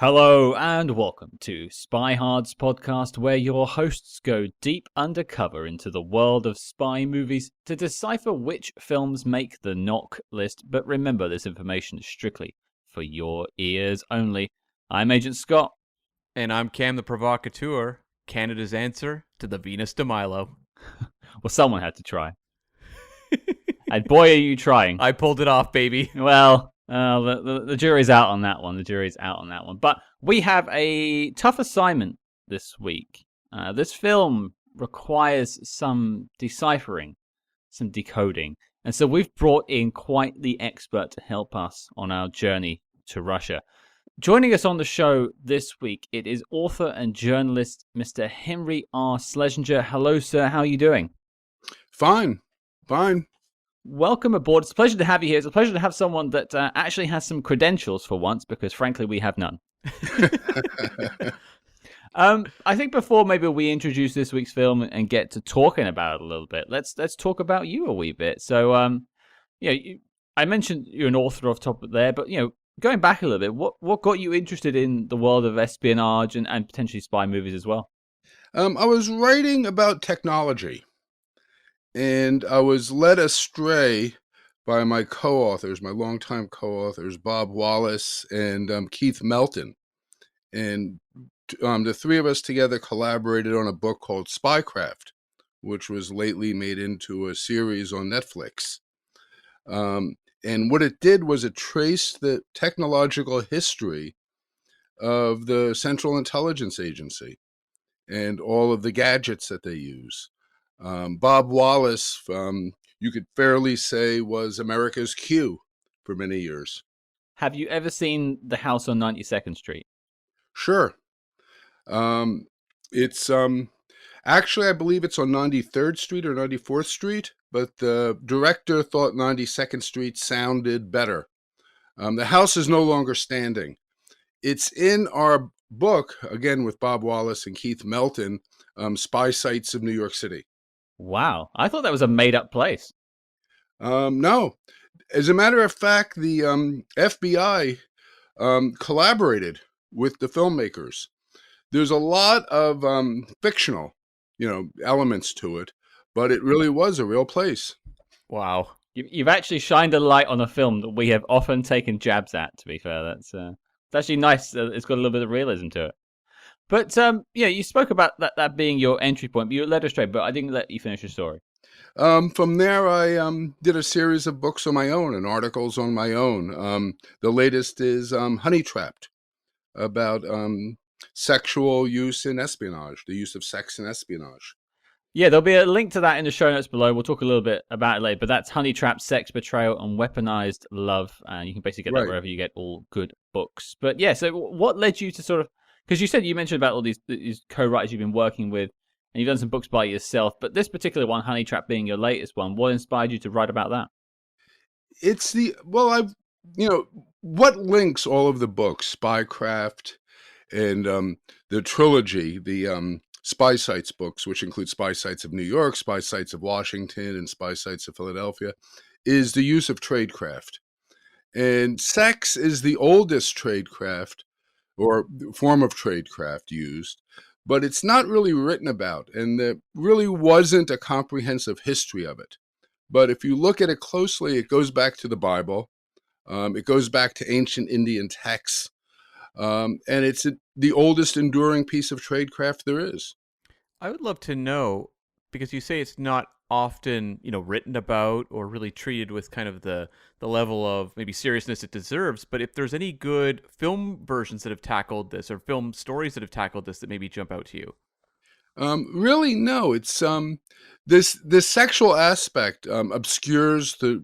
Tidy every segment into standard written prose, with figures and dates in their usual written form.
Hello and welcome to SpyHards podcast, where your hosts go deep undercover into the world of spy movies to decipher which films make the knock list. But remember, this information is strictly for your ears only. I'm Agent Scott. And I'm Cam the Provocateur, Canada's answer to the Venus de Milo. Well, someone had to try. And boy, are you trying. I pulled it off, baby. Well, the jury's out on that one. The jury's out on that one. But we have a tough assignment this week. This film requires some deciphering, some decoding. And so we've brought in quite the expert to help us on our journey to Russia. Joining us on the show this week, it is author and journalist Mr. Henry R. Schlesinger. Hello, sir. How are you doing? Fine. Welcome aboard. It's a pleasure to have you here. It's a pleasure to have someone that actually has some credentials for once, because frankly, we have none. I think before maybe we introduce this week's film and get to talking about it a little bit, let's talk about you a wee bit. So, I mentioned you're an author off top there, but going back a little bit, what got you interested in the world of espionage and potentially spy movies as well? I was writing about technology, and I was led astray by my co-authors, my longtime co-authors, Bob Wallace and Keith Melton. And the three of us together collaborated on a book called Spycraft, which was lately made into a series on Netflix. And what it did was it traced the technological history of the Central Intelligence Agency and all of the gadgets that they use. Bob Wallace, you could fairly say, was America's Q for many years. Have you ever seen The House on 92nd Street? Sure. It's actually, I believe it's on 93rd Street or 94th Street, but the director thought 92nd Street sounded better. The house is no longer standing. It's in our book, again with Bob Wallace and Keith Melton, Spy Sites of New York City. Wow. I thought that was a made-up place. No. As a matter of fact, the FBI collaborated with the filmmakers. There's a lot of fictional, elements to it, but it really was a real place. Wow. You've actually shined a light on a film that we have often taken jabs at, to be fair. That's actually nice. It's got a little bit of realism to it. But, you spoke about that being your entry point, but you led us straight, but I didn't let you finish your story. From there, I did a series of books on my own and articles on my own. The latest is Honey Trapped, about sexual use in espionage, the use of sex in espionage. Yeah, there'll be a link to that in the show notes below. We'll talk a little bit about it later, but that's Honey Trap, Sex, Betrayal, and Weaponized Love, and you can basically get that wherever you get all good books. But yeah, so what led you to sort of, because you mentioned about all these co-writers you've been working with, and you've done some books by yourself, but this particular one, Honey Trap being your latest one, what inspired you to write about that? It's what links all of the books, Spycraft and the trilogy, the Spy Sites books, which include Spy Sites of New York, Spy Sites of Washington, and Spy Sites of Philadelphia, is the use of tradecraft. And sex is the oldest tradecraft or form of tradecraft used, but it's not really written about, and there really wasn't a comprehensive history of it. But if you look at it closely, it goes back to the Bible. It goes back to ancient Indian texts. And it's the oldest enduring piece of tradecraft there is. I would love to know, because you say it's not often, written about or really treated with kind of the level of maybe seriousness it deserves, but if there's any good film versions that have tackled this or film stories that have tackled this that maybe jump out to you. Really, no. It's this sexual aspect obscures the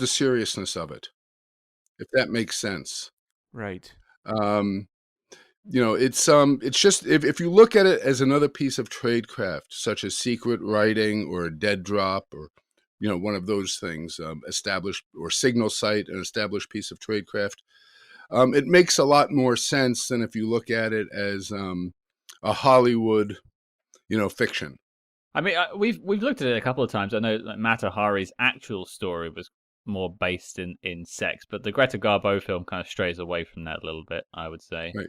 seriousness of it, if that makes sense. Right. It's just if you look at it as another piece of tradecraft, such as secret writing or a dead drop or one of those things, established or signal site, an established piece of tradecraft, it makes a lot more sense than if you look at it as a Hollywood, fiction. I mean, we've looked at it a couple of times. I know Mata Hari's actual story was more based in sex, but the Greta Garbo film kind of strays away from that a little bit, I would say. Right.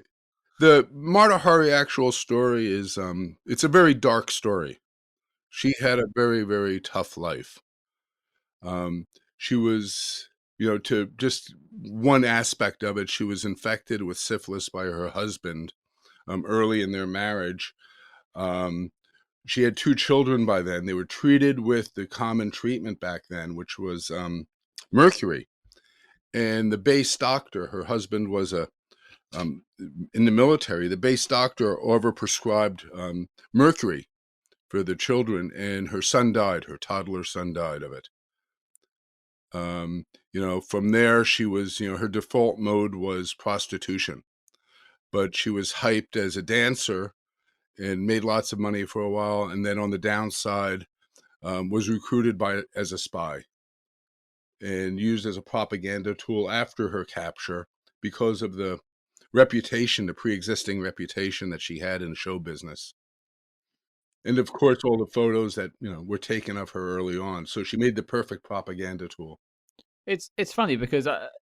The Mata Hari actual story is it's a very dark story. She had a very, very tough life. She was, to just one aspect of it, she was infected with syphilis by her husband early in their marriage. She had 2 children by then. They were treated with the common treatment back then, which was mercury. And the base doctor, her husband was in the military, the base doctor overprescribed mercury for the children, and her son died. Her toddler son died of it. From there, she was, her default mode was prostitution, but she was hyped as a dancer and made lots of money for a while. And then on the downside, was recruited as a spy and used as a propaganda tool after her capture because of the reputation, the pre-existing reputation that she had in show business. And of course, all the photos that, were taken of her early on. So she made the perfect propaganda tool. It's funny because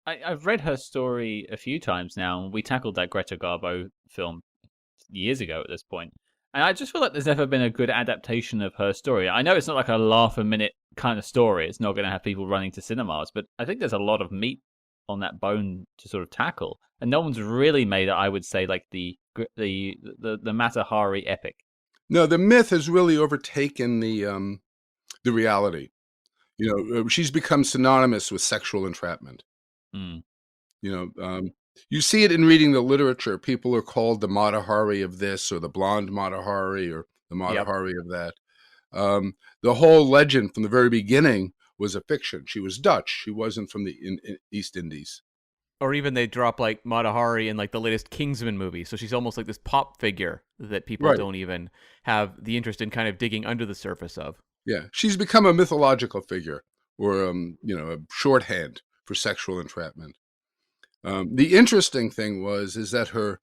I've read her story a few times now, and we tackled that Greta Garbo film years ago at this point. And I just feel like there's never been a good adaptation of her story. I know it's not like a laugh-a-minute kind of story. It's not going to have people running to cinemas, but I think there's a lot of meat on that bone to sort of tackle. And no one's really made it, I would say, like the Mata Hari epic. No, the myth has really overtaken the reality. She's become synonymous with sexual entrapment. Mm. You see it in reading the literature. People are called the Mata Hari of this, or the blonde Mata Hari, or the Mata Hari of that. The whole legend from the very beginning was a fiction. She was Dutch. She wasn't from the East Indies. Or even they drop like Mata Hari in like the latest Kingsman movie. So she's almost like this pop figure that people don't even have the interest in kind of digging under the surface of. Yeah, she's become a mythological figure, or a shorthand for sexual entrapment. The interesting thing is that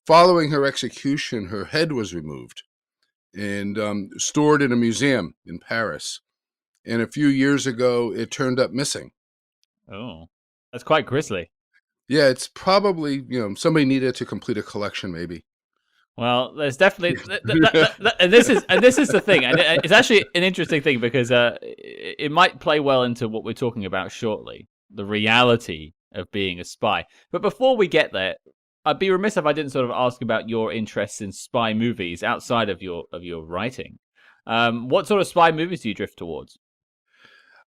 following her execution, her head was removed and stored in a museum in Paris. And a few years ago, it turned up missing. Oh, that's quite grisly. Yeah, it's probably, somebody needed to complete a collection, maybe. Well, there's definitely, and this is the thing, and it's actually an interesting thing because it might play well into what we're talking about shortly, the reality of being a spy. But before we get there, I'd be remiss if I didn't sort of ask about your interests in spy movies outside of your writing. What sort of spy movies do you drift towards?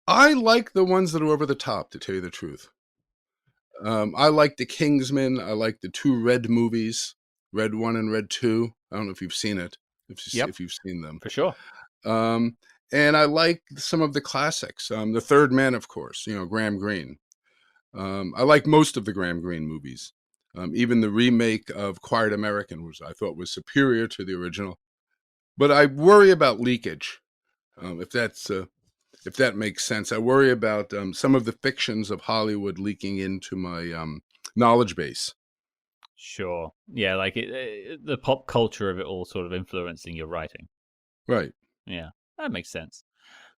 I like the ones that are over the top, to tell you the truth. I like the Kingsman. I like the 2 Red movies. Red 1 and Red 2. I don't know if you've seen it. If you've seen them. For sure. And I like some of the classics. The Third Man, of course, Graham Greene. I like most of the Graham Greene movies. Even the remake of Quiet American, which I thought was superior to the original. But I worry about leakage, if that makes sense. I worry about some of the fictions of Hollywood leaking into my knowledge base. Sure. Yeah, like the pop culture of it all sort of influencing your writing. Right. Yeah, that makes sense.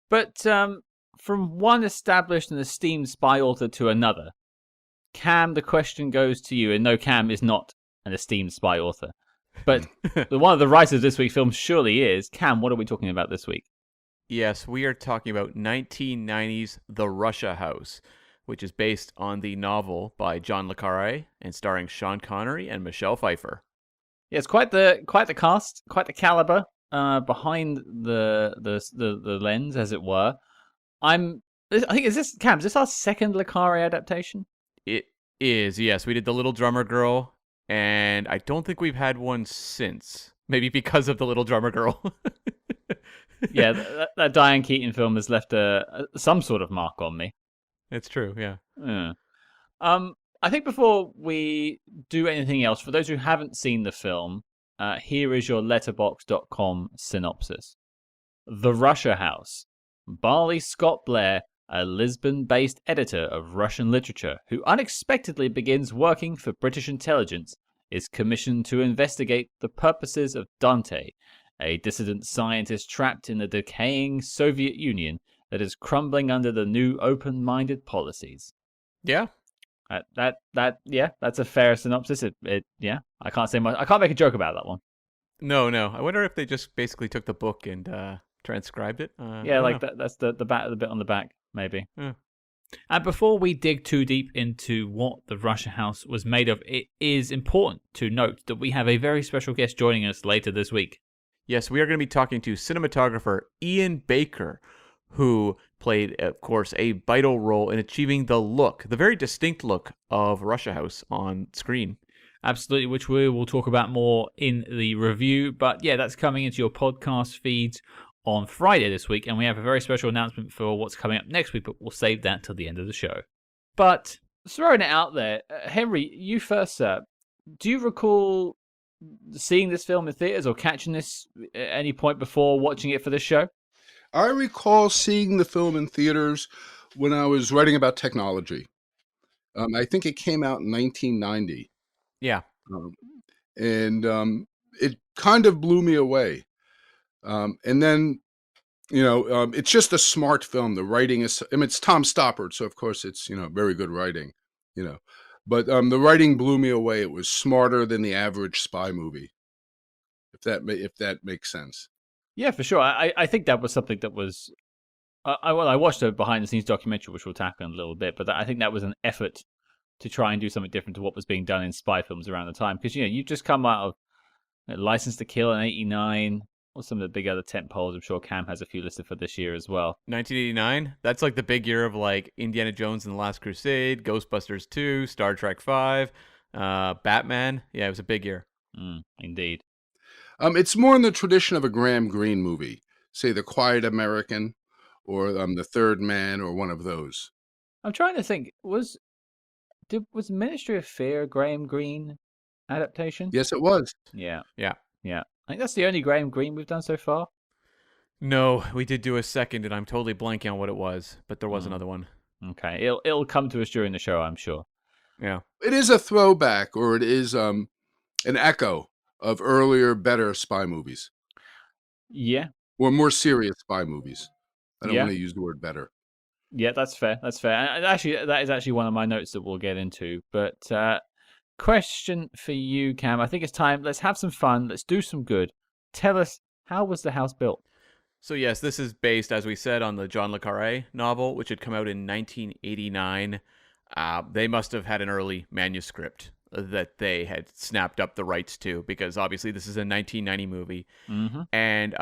But from one established and esteemed spy author to another, Cam, the question goes to you. And no, Cam is not an esteemed spy author. But one of the writers of this week's film surely is. Cam, what are we talking about this week? Yes, we are talking about 1990's The Russia House, which is based on the novel by John Le Carré and starring Sean Connery and Michelle Pfeiffer. Yeah, it's quite the cast, quite the caliber behind the lens, as it were. I think is this our second Le Carré adaptation? It is, yes. We did The Little Drummer Girl, and I don't think we've had one since. Maybe because of The Little Drummer Girl. Yeah, that Diane Keaton film has left some sort of mark on me. It's true, yeah. Yeah. I think before we do anything else, for those who haven't seen the film, here is your letterbox.com synopsis. The Russia House. Barley Scott Blair, a Lisbon-based editor of Russian literature who unexpectedly begins working for British intelligence, is commissioned to investigate the purposes of Dante, a dissident scientist trapped in the decaying Soviet Union that is crumbling under the new open-minded policies. Yeah. That's a fair synopsis. Yeah, I can't say much. I can't make a joke about that one. No. I wonder if they just basically took the book and transcribed it. Yeah, like that's the bit on the back, maybe. Yeah. And before we dig too deep into what the Russia House was made of, it is important to note that we have a very special guest joining us later this week. Yes, we are going to be talking to cinematographer Ian Baker, who played, of course, a vital role in achieving the very distinct look of Russia House on screen. Absolutely, which we will talk about more in the review. But yeah, that's coming into your podcast feeds on Friday this week, and we have a very special announcement for what's coming up next week, but we'll save that till the end of the show. But throwing it out there, Henry, you first, sir. Do you recall seeing this film in theaters or catching this at any point before watching it for this show? I recall seeing the film in theaters when I was writing about technology. I think it came out in 1990. Yeah. And it kind of blew me away. And then, it's just a smart film. The writing is, it's Tom Stoppard, so of course it's, very good writing, But the writing blew me away. It was smarter than the average spy movie, if that makes sense. Yeah, for sure. I think that was something that was. I watched a behind-the-scenes documentary, which we'll tackle in a little bit, but I think that was an effort to try and do something different to what was being done in spy films around the time. Because you've just come out of License to Kill in '89, or some of the big other tent poles. I'm sure Cam has a few listed for this year as well. 1989. That's like the big year of like Indiana Jones and the Last Crusade, Ghostbusters 2, Star Trek 5, Batman. Yeah, it was a big year. Indeed. It's more in the tradition of a Graham Greene movie, say The Quiet American, or The Third Man, or one of those. I'm trying to think. Was Ministry of Fear a Graham Greene adaptation? Yes, it was. Yeah. Yeah. I think that's the only Graham Greene we've done so far. No, we did do a second, and I'm totally blanking on what it was, but there was another one. Okay, it'll come to us during the show, I'm sure. Yeah. It is a throwback, or it is an echo of earlier, better spy movies. Yeah. Or more serious spy movies. I don't Yeah. want to use the word better. Yeah, that's fair. And actually, that is actually one of my notes that we'll get into. But question for you, Cam. I think it's time. Let's have some fun. Let's do some good. Tell us, how was the house built? So yes, this is based, as we said, on the John Le Carré novel, which had come out in 1989. They must have had an early manuscript that they had snapped up the rights to, because obviously this is a 1990 movie. Mm-hmm. And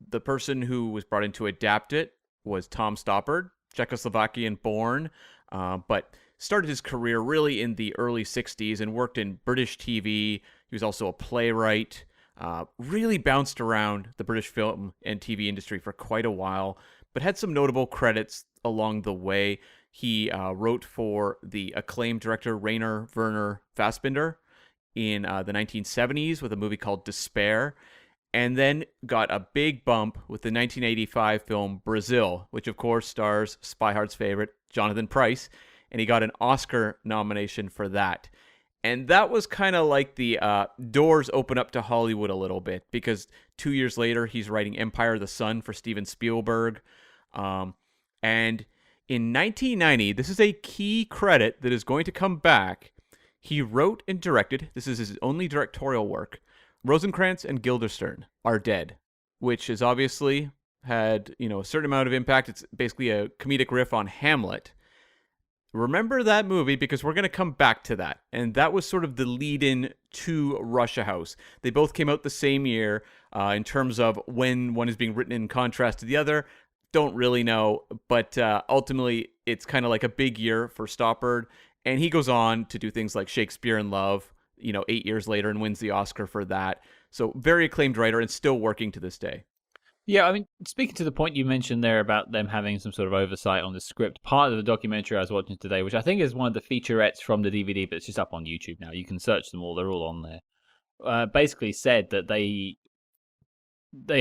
the person who was brought in to adapt it was Tom Stoppard, Czechoslovakian born, but started his career really in the early 60s and worked in British TV. He was also a playwright, really bounced around the British film and TV industry for quite a while, but had some notable credits along the way. He wrote for the acclaimed director Rainer Werner Fassbinder in the 1970s with a movie called Despair, and then got a big bump with the 1985 film Brazil, which of course stars SpyHards favorite Jonathan Pryce, and he got an Oscar nomination for that. And that was kind of like the doors open up to Hollywood a little bit, because 2 years later he's writing Empire of the Sun for Steven Spielberg. And in 1990, this is a key credit that is going to come back. He wrote and directed, this is his only directorial work, Rosencrantz and Guildenstern Are Dead, which has obviously had, a certain amount of impact. It's basically a comedic riff on Hamlet. Remember that movie, because we're going to come back to that. And that was sort of the lead-in to Russia House. They both came out the same year. In terms of when one is being written in contrast to the other, don't really know. But ultimately, it's kind of like a big year for Stoppard. And he goes on to do things like Shakespeare in Love, 8 years later, and wins the Oscar for that. So very acclaimed writer and still working to this day. Yeah, I mean, speaking to the point you mentioned there about them having some sort of oversight on the script, part of the documentary I was watching today, which I think is one of the featurettes from the DVD, but it's just up on YouTube now. You can search them all; they're all on there. Basically, said that they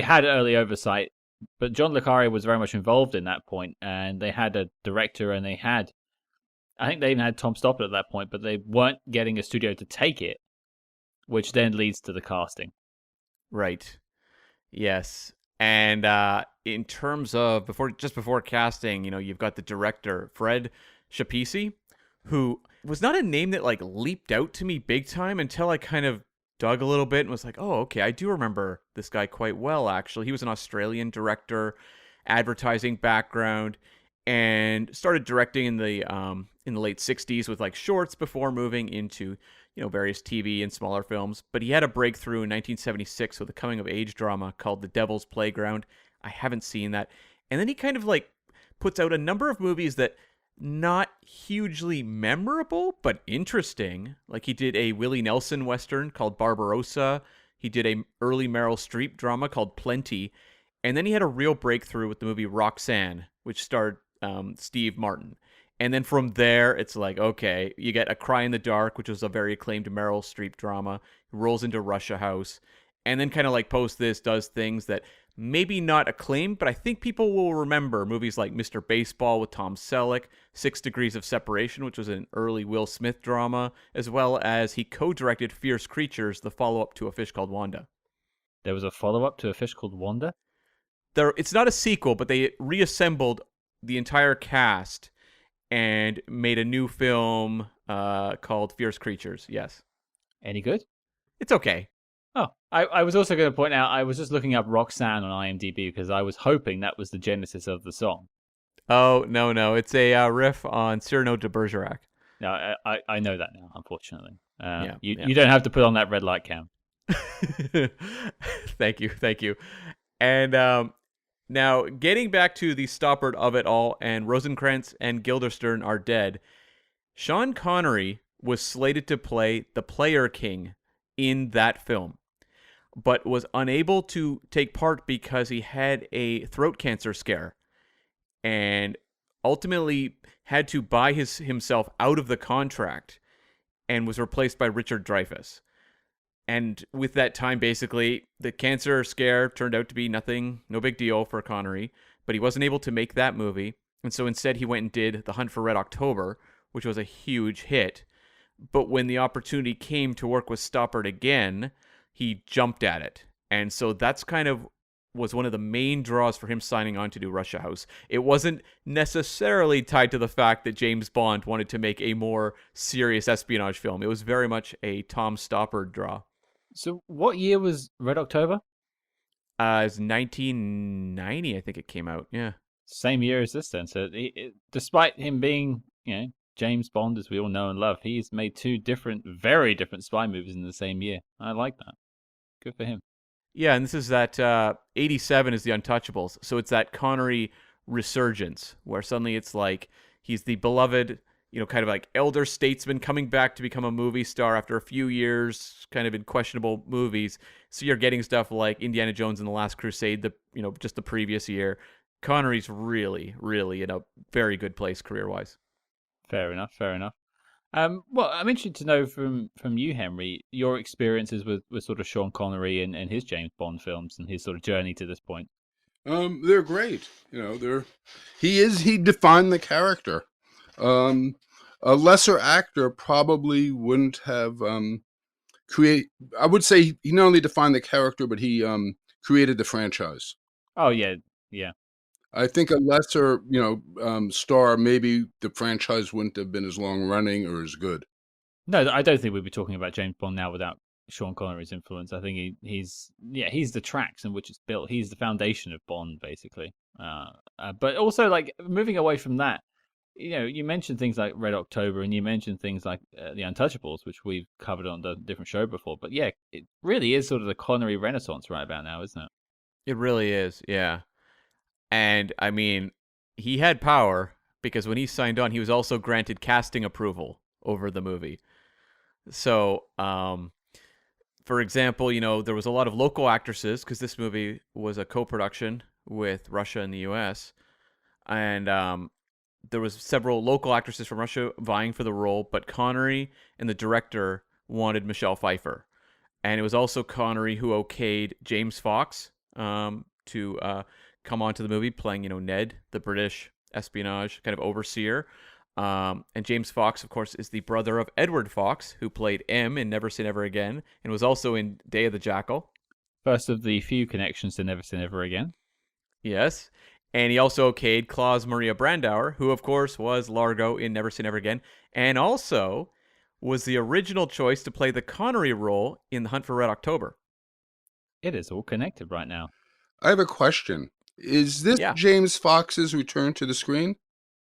had early oversight, but John Le Carré was very much involved in that point, and they had a director, and I think they even had Tom Stoppard at that point, but they weren't getting a studio to take it, which then leads to the casting. Right. Yes. And in terms of before casting, you've got the director Fred Schepisi, who was not a name that like leaped out to me big time until I kind of dug a little bit and was like, oh, okay, I do remember this guy quite well. Actually, he was an Australian director, advertising background, and started directing in the late '60s with like shorts before moving into various TV and smaller films. But he had a breakthrough in 1976 with a coming of age drama called The Devil's Playground. I haven't seen that. And then he kind of like puts out a number of movies that not hugely memorable, but interesting. Like he did a Willie Nelson Western called Barbarossa. He did a early Meryl Streep drama called Plenty. And then he had a real breakthrough with the movie Roxanne, which starred Steve Martin. And then from there, it's like, okay, you get A Cry in the Dark, which was a very acclaimed Meryl Streep drama. He rolls into Russia House. And then kind of like post this, does things that maybe not acclaimed, but I think people will remember movies like Mr. Baseball with Tom Selleck, 6 Degrees of Separation, which was an early Will Smith drama, as well as he co-directed Fierce Creatures, the follow-up to A Fish Called Wanda. There was a follow-up to A Fish Called Wanda? It's not a sequel, but they reassembled the entire cast and made a new film called Fierce Creatures, yes. Any good? It's okay. Oh, I was also going to point out, I was just looking up Roxanne on IMDb because I was hoping that was the genesis of the song. Oh, no. It's a riff on Cyrano de Bergerac. No, I know that now, unfortunately. Yeah. You don't have to put on that red light cam. Thank you. And now, getting back to the stoppard of it all, and Rosencrantz and Guildenstern are dead, Sean Connery was slated to play the Player King in that film, but was unable to take part because he had a throat cancer scare, and ultimately had to buy himself out of the contract, and was replaced by Richard Dreyfuss. And with that time, basically, the cancer scare turned out to be no big deal for Connery, but he wasn't able to make that movie. And so instead, he went and did The Hunt for Red October, which was a huge hit. But when the opportunity came to work with Stoppard again, he jumped at it. And so that's kind of was one of the main draws for him signing on to do Russia House. It wasn't necessarily tied to the fact that James Bond wanted to make a more serious espionage film. It was very much a Tom Stoppard draw. So what year was Red October? It's 1990, I think it came out. Yeah. Same year as this then. So despite him being, James Bond, as we all know and love, he's made two very different spy movies in the same year. I like that. Good for him. Yeah, and this is that 87 is The Untouchables. So it's that Connery resurgence where suddenly it's like he's the beloved, kind of like elder statesman coming back to become a movie star after a few years kind of in questionable movies. So you're getting stuff like Indiana Jones and the Last Crusade, just the previous year. Connery's really, really in a very good place career-wise. Fair enough. Well, I'm interested to know from you, Henry, your experiences with sort of Sean Connery and his James Bond films and his sort of journey to this point. They're great. He defined the character. A lesser actor probably wouldn't have I would say he not only defined the character, but he created the franchise. Oh yeah. I think a lesser, star, maybe the franchise wouldn't have been as long running or as good. No, I don't think we'd be talking about James Bond now without Sean Connery's influence. I think he's the tracks in which it's built. He's the foundation of Bond, basically. But also, like, moving away from that, you mentioned things like Red October, and you mentioned things like The Untouchables, which we've covered on a different show before. But yeah, it really is sort of the Connery renaissance right about now, isn't it? It really is, yeah. And, I mean, he had power because when he signed on, he was also granted casting approval over the movie. So, for example, there was a lot of local actresses because this movie was a co-production with Russia and the U.S. And there was several local actresses from Russia vying for the role, but Connery and the director wanted Michelle Pfeiffer. And it was also Connery who okayed James Fox to come onto the movie playing, Ned, the British espionage kind of overseer. And James Fox, of course, is the brother of Edward Fox, who played M in Never Say Never Again and was also in Day of the Jackal. First of the few connections to Never Say Never Again. Yes. And he also okayed Klaus Maria Brandauer, who, of course, was Largo in Never Say Never Again, and also was the original choice to play the Connery role in The Hunt for Red October. It is all connected right now. I have a question. Is this Yeah. James Fox's return to the screen?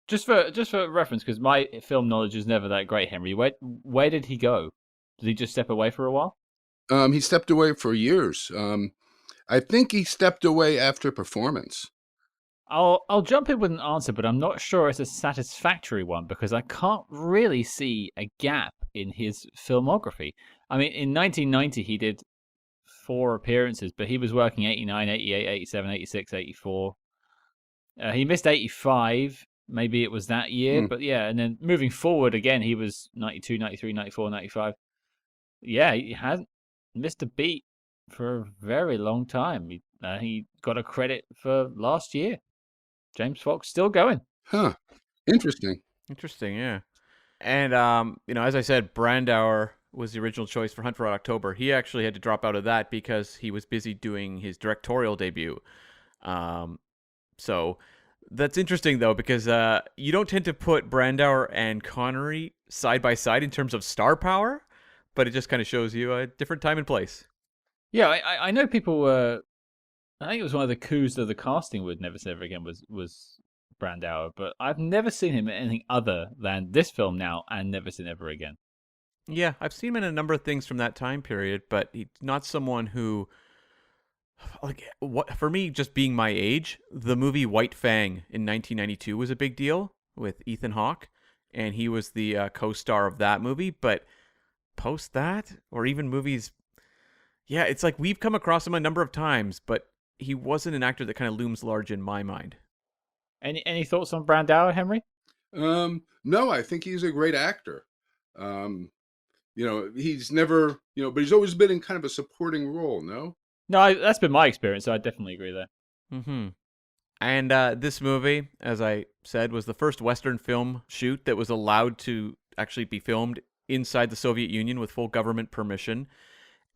Just for reference, because my film knowledge is never that great, Henry. Where did he go? Did he just step away for a while? He stepped away for years. I think he stepped away after performance. I'll jump in with an answer, but I'm not sure it's a satisfactory one because I can't really see a gap in his filmography. I mean, in 1990 he did 4 appearances, but he was working 89, 88, 87, 86, 84. He missed 85. Maybe it was that year, but yeah. And then moving forward again, he was 92, 93, 94, 95. Yeah, he hasn't missed a beat for a very long time. He got a credit for last year. James Fox still going. Huh. Interesting. Interesting, yeah. And, as I said, Brandauer was the original choice for Hunt for Red October. He actually had to drop out of that because he was busy doing his directorial debut. So that's interesting, though, because you don't tend to put Brandauer and Connery side by side in terms of star power, but it just kind of shows you a different time and place. Yeah, I know people were. I think it was one of the coups of the casting with Never Say Never Again was Brandauer, but I've never seen him in anything other than this film now and Never Say Never Again. Yeah, I've seen him in a number of things from that time period, but he's not someone who, for me, just being my age, the movie White Fang in 1992 was a big deal with Ethan Hawke, and he was the co-star of that movie, but post that, or even movies, yeah, it's like we've come across him a number of times, but he wasn't an actor that kind of looms large in my mind. Any thoughts on Brandauer, Henry? No, I think he's a great actor. He's never, but he's always been in kind of a supporting role, no? No, that's been my experience, so I definitely agree there. Mm-hmm. And this movie, as I said, was the first Western film shoot that was allowed to actually be filmed inside the Soviet Union with full government permission.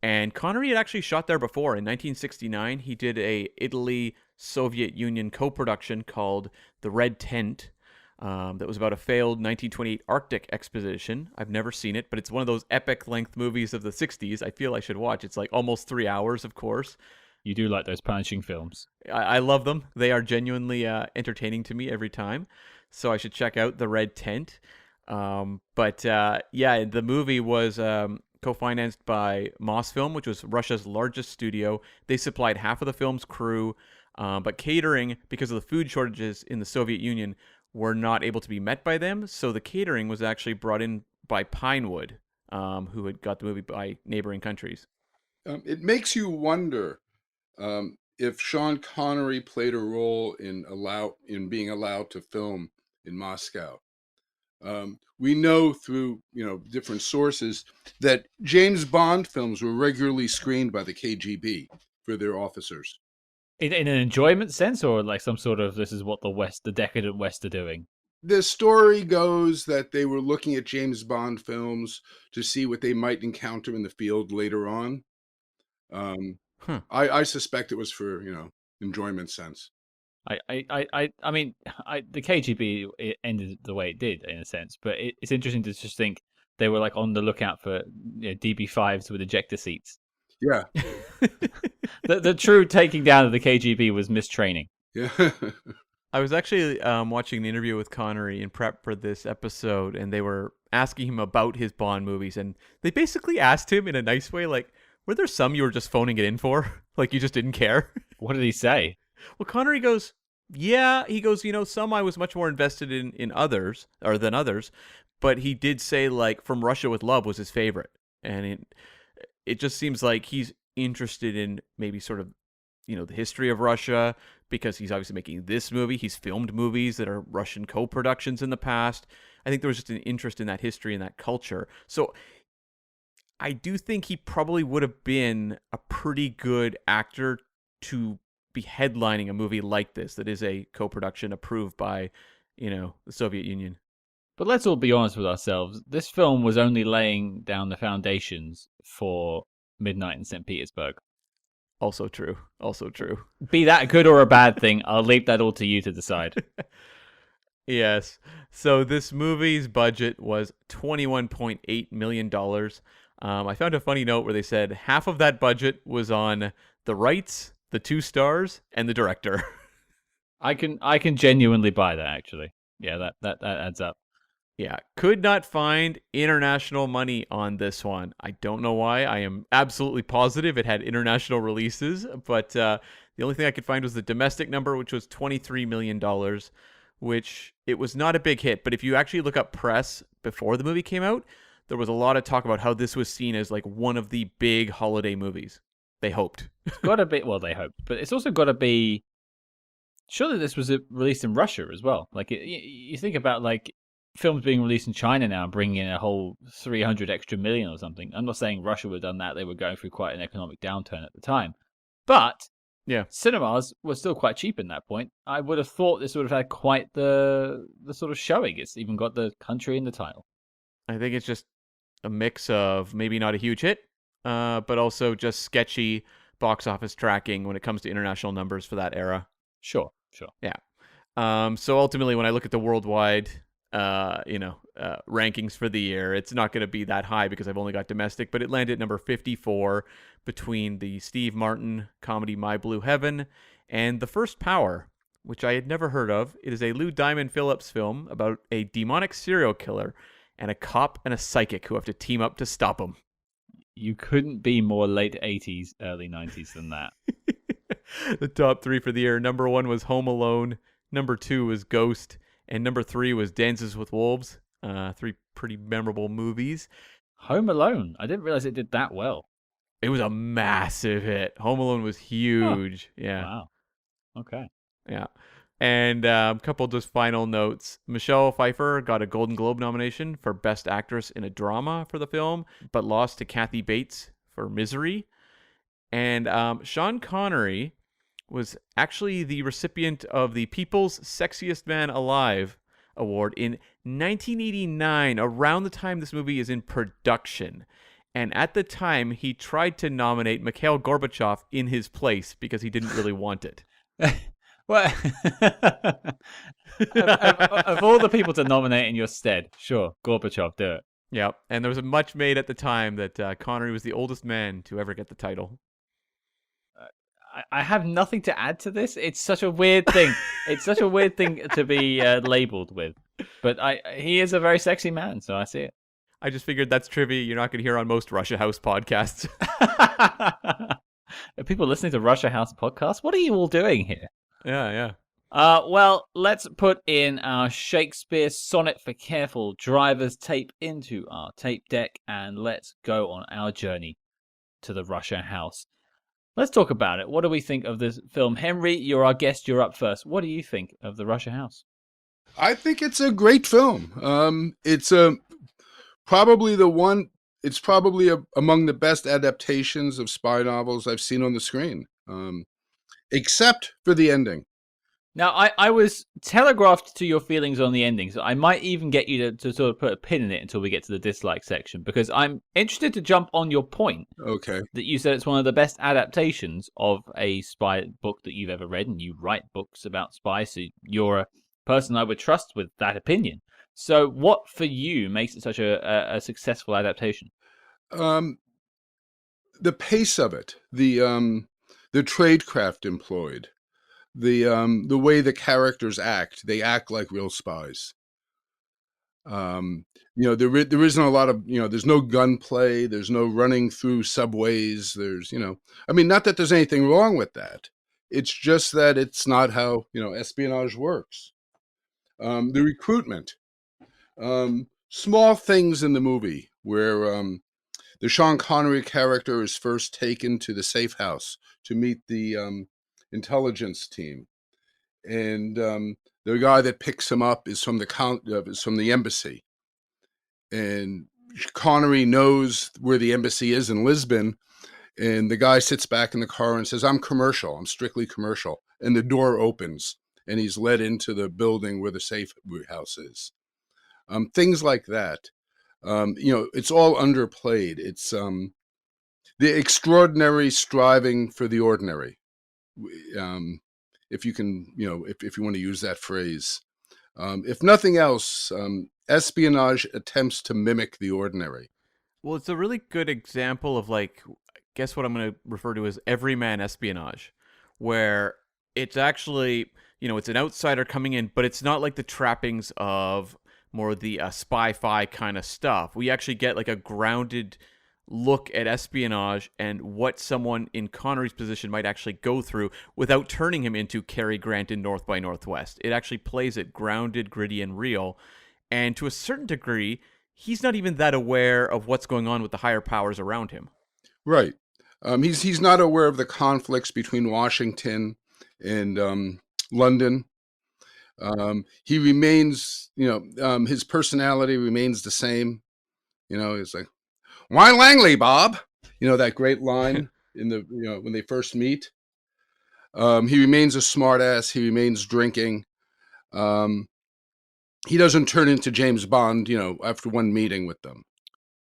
And Connery had actually shot there before. In 1969, he did a Italy-Soviet Union co-production called The Red Tent that was about a failed 1928 Arctic expedition. I've never seen it, but it's one of those epic-length movies of the 60s I feel I should watch. It's like almost 3 hours, of course. You do like those punishing films. I love them. They are genuinely entertaining to me every time. So I should check out The Red Tent. The movie was co-financed by Mosfilm, which was Russia's largest studio. They supplied half of the film's crew, but catering, because of the food shortages in the Soviet Union, were not able to be met by them. So the catering was actually brought in by Pinewood, who had got the movie by neighboring countries. It makes you wonder if Sean Connery played a role in being allowed to film in Moscow. We know through different sources that James Bond films were regularly screened by the KGB for their officers. In an enjoyment sense, or like some sort of this is what the decadent West are doing? The story goes that they were looking at James Bond films to see what they might encounter in the field later on. I suspect it was for enjoyment sense. I mean, the KGB it ended the way it did in a sense, but it's interesting to just think they were like on the lookout for DB5s with ejector seats. Yeah. the true taking down of the KGB was mistraining. Yeah. I was actually watching an interview with Connery in prep for this episode, and they were asking him about his Bond movies, and they basically asked him in a nice way, like, were there some you were just phoning it in for? Like, you just didn't care? What did he say? Well, Connery goes, yeah, he goes, some I was much more invested in others, or than others, but he did say, like, From Russia with Love was his favorite, and it just seems like he's interested in maybe sort of, the history of Russia, because he's obviously making this movie. He's filmed movies that are Russian co-productions in the past. I think there was just an interest in that history and that culture. So I do think he probably would have been a pretty good actor to be headlining a movie like this that is a co-production approved by, the Soviet Union. But let's all be honest with ourselves. This film was only laying down the foundations for Midnight in St. Petersburg. Also true. Also true. Be that a good or a bad thing, I'll leave that all to you to decide. Yes. So this movie's budget was $21.8 million. I found a funny note where they said half of that budget was on the rights, the 2 stars, and the director. I can genuinely buy that, actually. Yeah, that adds up. Yeah, could not find international money on this one. I don't know why. I am absolutely positive it had international releases, but the only thing I could find was the domestic number, which was $23 million, which it was not a big hit. But if you actually look up press before the movie came out, there was a lot of talk about how this was seen as like one of the big holiday movies. They hoped. It's got to be, well, they hope, but it's also got to be, surely this was released in Russia as well. Like, you think about, like, films being released in China now and bringing in a whole 300 extra million or something. I'm not saying Russia would have done that. They were going through quite an economic downturn at the time. But Yeah. cinemas were still quite cheap in that point. I would have thought this would have had quite the sort of showing. It's even got the country in the title. I think it's just a mix of maybe not a huge hit, but also just sketchy box office tracking when it comes to international numbers for that era. Sure. Yeah. So ultimately, when I look at the worldwide, rankings for the year, it's not going to be that high because I've only got domestic, but it landed at number 54 between the Steve Martin comedy My Blue Heaven and The First Power, which I had never heard of. It is a Lou Diamond Phillips film about a demonic serial killer and a cop and a psychic who have to team up to stop him. You couldn't be more late 80s, early 90s than that. The top 3 for the year. Number 1 was Home Alone. Number 2 was Ghost. And number 3 was Dances with Wolves. 3 pretty memorable movies. Home Alone. I didn't realize it did that well. It was a massive hit. Home Alone was huge. Yeah. Wow. Okay. Yeah. And a couple just final notes. Michelle Pfeiffer got a Golden Globe nomination for Best Actress in a Drama for the film, but lost to Kathy Bates for Misery. And Sean Connery was actually the recipient of the People's Sexiest Man Alive award in 1989, around the time this movie is in production. And at the time, he tried to nominate Mikhail Gorbachev in his place because he didn't really want it. Well, of all the people to nominate in your stead, sure, Gorbachev, do it. Yeah, and there was a much made at the time that Connery was the oldest man to ever get the title. I have nothing to add to this. It's such a weird thing. It's such a weird thing to be labeled with. But he is a very sexy man, so I see it. I just figured that's trivia you're not going to hear on most Russia House podcasts. Are people listening to Russia House podcasts? What are you all doing here? Yeah. Well, let's put in our Shakespeare Sonnet for Careful Drivers tape into our tape deck, and let's go on our journey to the Russia House. Let's talk about it. What do we think of this film? Henry, you're our guest. You're up first. What do you think of the Russia House? I think it's a great film. It's probably the one. It's probably among the best adaptations of spy novels I've seen on the screen, except for the ending. Now, I was telegraphed to your feelings on the ending, so I might even get you to sort of put a pin in it until we get to the dislike section, because I'm interested to jump on your point. Okay. That you said it's one of the best adaptations of a spy book that you've ever read, and you write books about spies, so you're a person I would trust with that opinion. So what, for you, makes it such a successful adaptation? The pace of it, the tradecraft employed, the way the characters act, they act like real spies. There isn't a lot of, there's no gunplay, there's no running through subways, there's, not that there's anything wrong with that. It's just that it's not how, espionage works. The recruitment, small things in the movie where the Sean Connery character is first taken to the safe house to meet the intelligence team, and the guy that picks him up is from the embassy, and Connery knows where the embassy is in Lisbon, and the guy sits back in the car and says, I'm strictly commercial, and the door opens and he's led into the building where the safe house is. Things like that. It's all underplayed. It's The extraordinary striving for the ordinary. If you can, if you want to use that phrase. If nothing else, espionage attempts to mimic the ordinary. Well, it's a really good example of like, guess what I'm going to refer to as everyman espionage, where it's actually, it's an outsider coming in, but it's not like the trappings of more the spy-fi kind of stuff. We actually get like a grounded look at espionage and what someone in Connery's position might actually go through without turning him into Cary Grant in North by Northwest. It actually plays it grounded, gritty, and real. And to a certain degree, he's not even that aware of what's going on with the higher powers around him. Right. He's not aware of the conflicts between Washington and London. He remains, his personality remains the same. It's like, why Langley, Bob? That great line in the, when they first meet. He remains a smartass. He remains drinking. He doesn't turn into James Bond, after one meeting with them.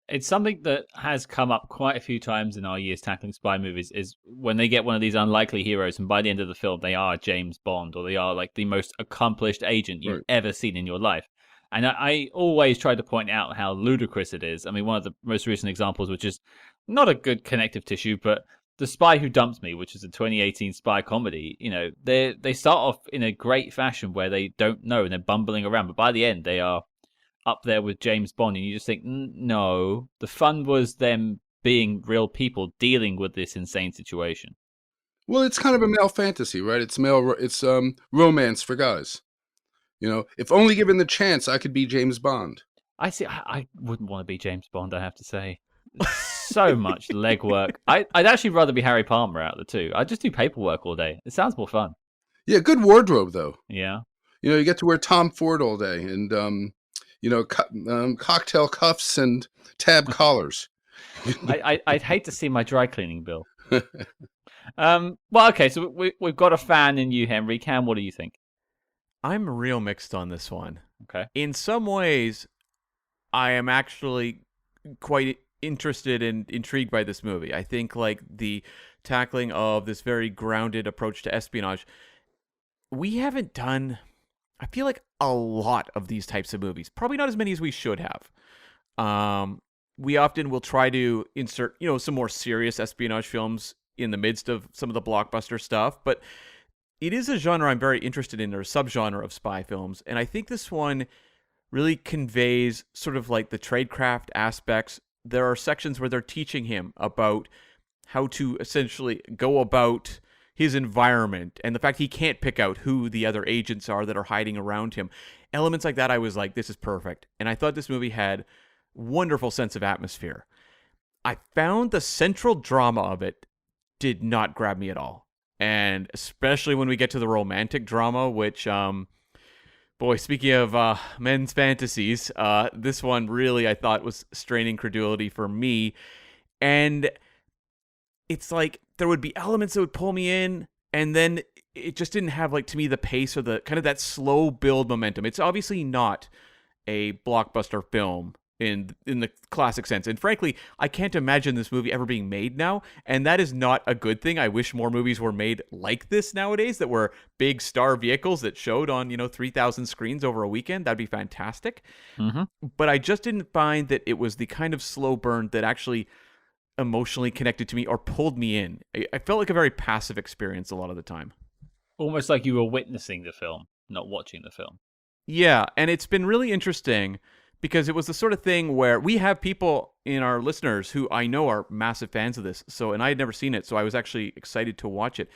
It's something that has come up quite a few times in our years tackling spy movies, is when they get one of these unlikely heroes and by the end of the film they are James Bond, or they are like the most accomplished agent you've ever seen in your life. And I always try to point out how ludicrous it is. I mean, one of the most recent examples, which is not a good connective tissue, but The Spy Who Dumped Me, which is a 2018 spy comedy, they start off in a great fashion where they don't know and they're bumbling around, but by the end they are up there with James Bond, and you just think, no, the fun was them being real people dealing with this insane situation. Well, it's kind of a male fantasy, right? It's romance for guys. If only given the chance, I could be James Bond. I see. I wouldn't want to be James Bond, I have to say. So much legwork. I'd actually rather be Harry Palmer out of the two. I'd just do paperwork all day. It sounds more fun. Yeah, good wardrobe, though. Yeah. You get to wear Tom Ford all day and, cocktail cuffs and tab collars. I'd hate to see my dry cleaning bill. Well, okay, so we've got a fan in you, Henry. Cam, what do you think? I'm real mixed on this one. Okay. In some ways, I am actually quite interested and intrigued by this movie. I think like the tackling of this very grounded approach to espionage, we haven't done, I feel like, a lot of these types of movies. Probably not as many as we should have. We often will try to insert, some more serious espionage films in the midst of some of the blockbuster stuff, but it is a genre I'm very interested in, or a subgenre of spy films, and I think this one really conveys sort of like the tradecraft aspects. There are sections where they're teaching him about how to essentially go about his environment and the fact he can't pick out who the other agents are that are hiding around him. Elements like that, I was like, this is perfect. And I thought this movie had wonderful sense of atmosphere. I found the central drama of it did not grab me at all. And especially when we get to the romantic drama, which, boy, speaking of men's fantasies, this one really, I thought, was straining credulity for me. And it's like there would be elements that would pull me in, and then it just didn't have, like, to me, the pace or the kind of that slow build momentum. It's obviously not a blockbuster film in the classic sense. And frankly, I can't imagine this movie ever being made now, and that is not a good thing. I wish more movies were made like this nowadays, that were big star vehicles that showed on, 3,000 screens over a weekend. That'd be fantastic. Mm-hmm. But I just didn't find that it was the kind of slow burn that actually emotionally connected to me or pulled me in. I felt like a very passive experience a lot of the time. Almost like you were witnessing the film, not watching the film. Yeah, and it's been really interesting because it was the sort of thing where we have people in our listeners who I know are massive fans of this. And I had never seen it, so I was actually excited to watch it.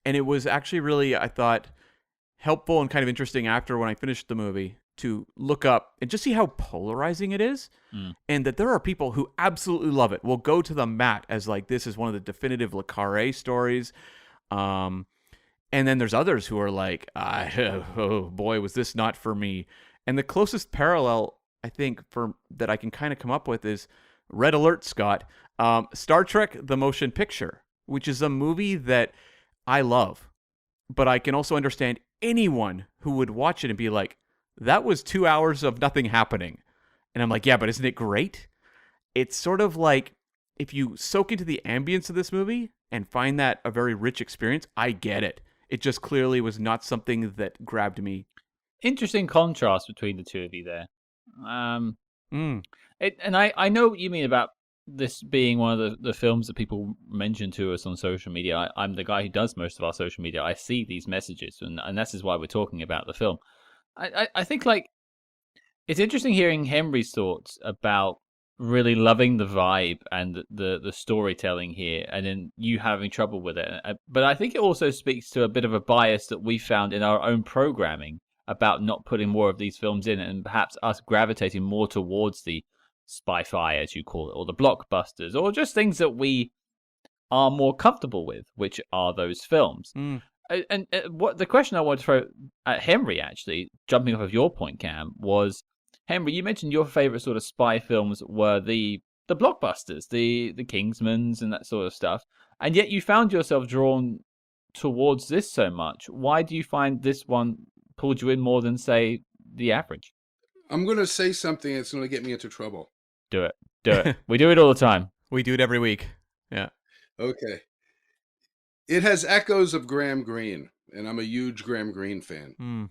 And it was actually really, I thought, helpful and kind of interesting after when I finished the movie to look up and just see how polarizing it is. And that there are people who absolutely love it, will go to the mat as like, this is one of the definitive Le Carré stories. And then there's others who are like, oh boy, was this not for me. And the closest parallel, I think, for that I can kind of come up with is Red Alert, Scott. Star Trek: The Motion Picture, which is a movie that I love, but I can also understand anyone who would watch it and be like, that was 2 hours of nothing happening. And I'm like, yeah, but isn't it great? It's sort of like, if you soak into the ambience of this movie and find that a very rich experience, I get it. It just clearly was not something that grabbed me. Interesting contrast between the two of you there. Mm. And I know what you mean about this being one of the films that people mention to us on social media. I'm the guy who does most of our social media. I see these messages, and this is why we're talking about the film. I think, like, it's interesting hearing Henry's thoughts about really loving the vibe and the storytelling here, and then you having trouble with it. But I think it also speaks to a bit of a bias that we found in our own programming about not putting more of these films in, and perhaps us gravitating more towards the spy-fi, as you call it, or the blockbusters, or just things that we are more comfortable with, which are those films. Mm. And what the question I wanted to throw at Henry, actually, jumping off of your point, Cam, was, Henry, you mentioned your favorite sort of spy films were the blockbusters, the Kingsmans and that sort of stuff, and yet you found yourself drawn towards this so much. Why do you find this one pulled you in more than, say, the average? I'm going to say something that's going to get me into trouble. Do it. We do it all the time. We do it every week. Yeah. Okay. It has echoes of Graham Greene, and I'm a huge Graham Greene fan. Mm.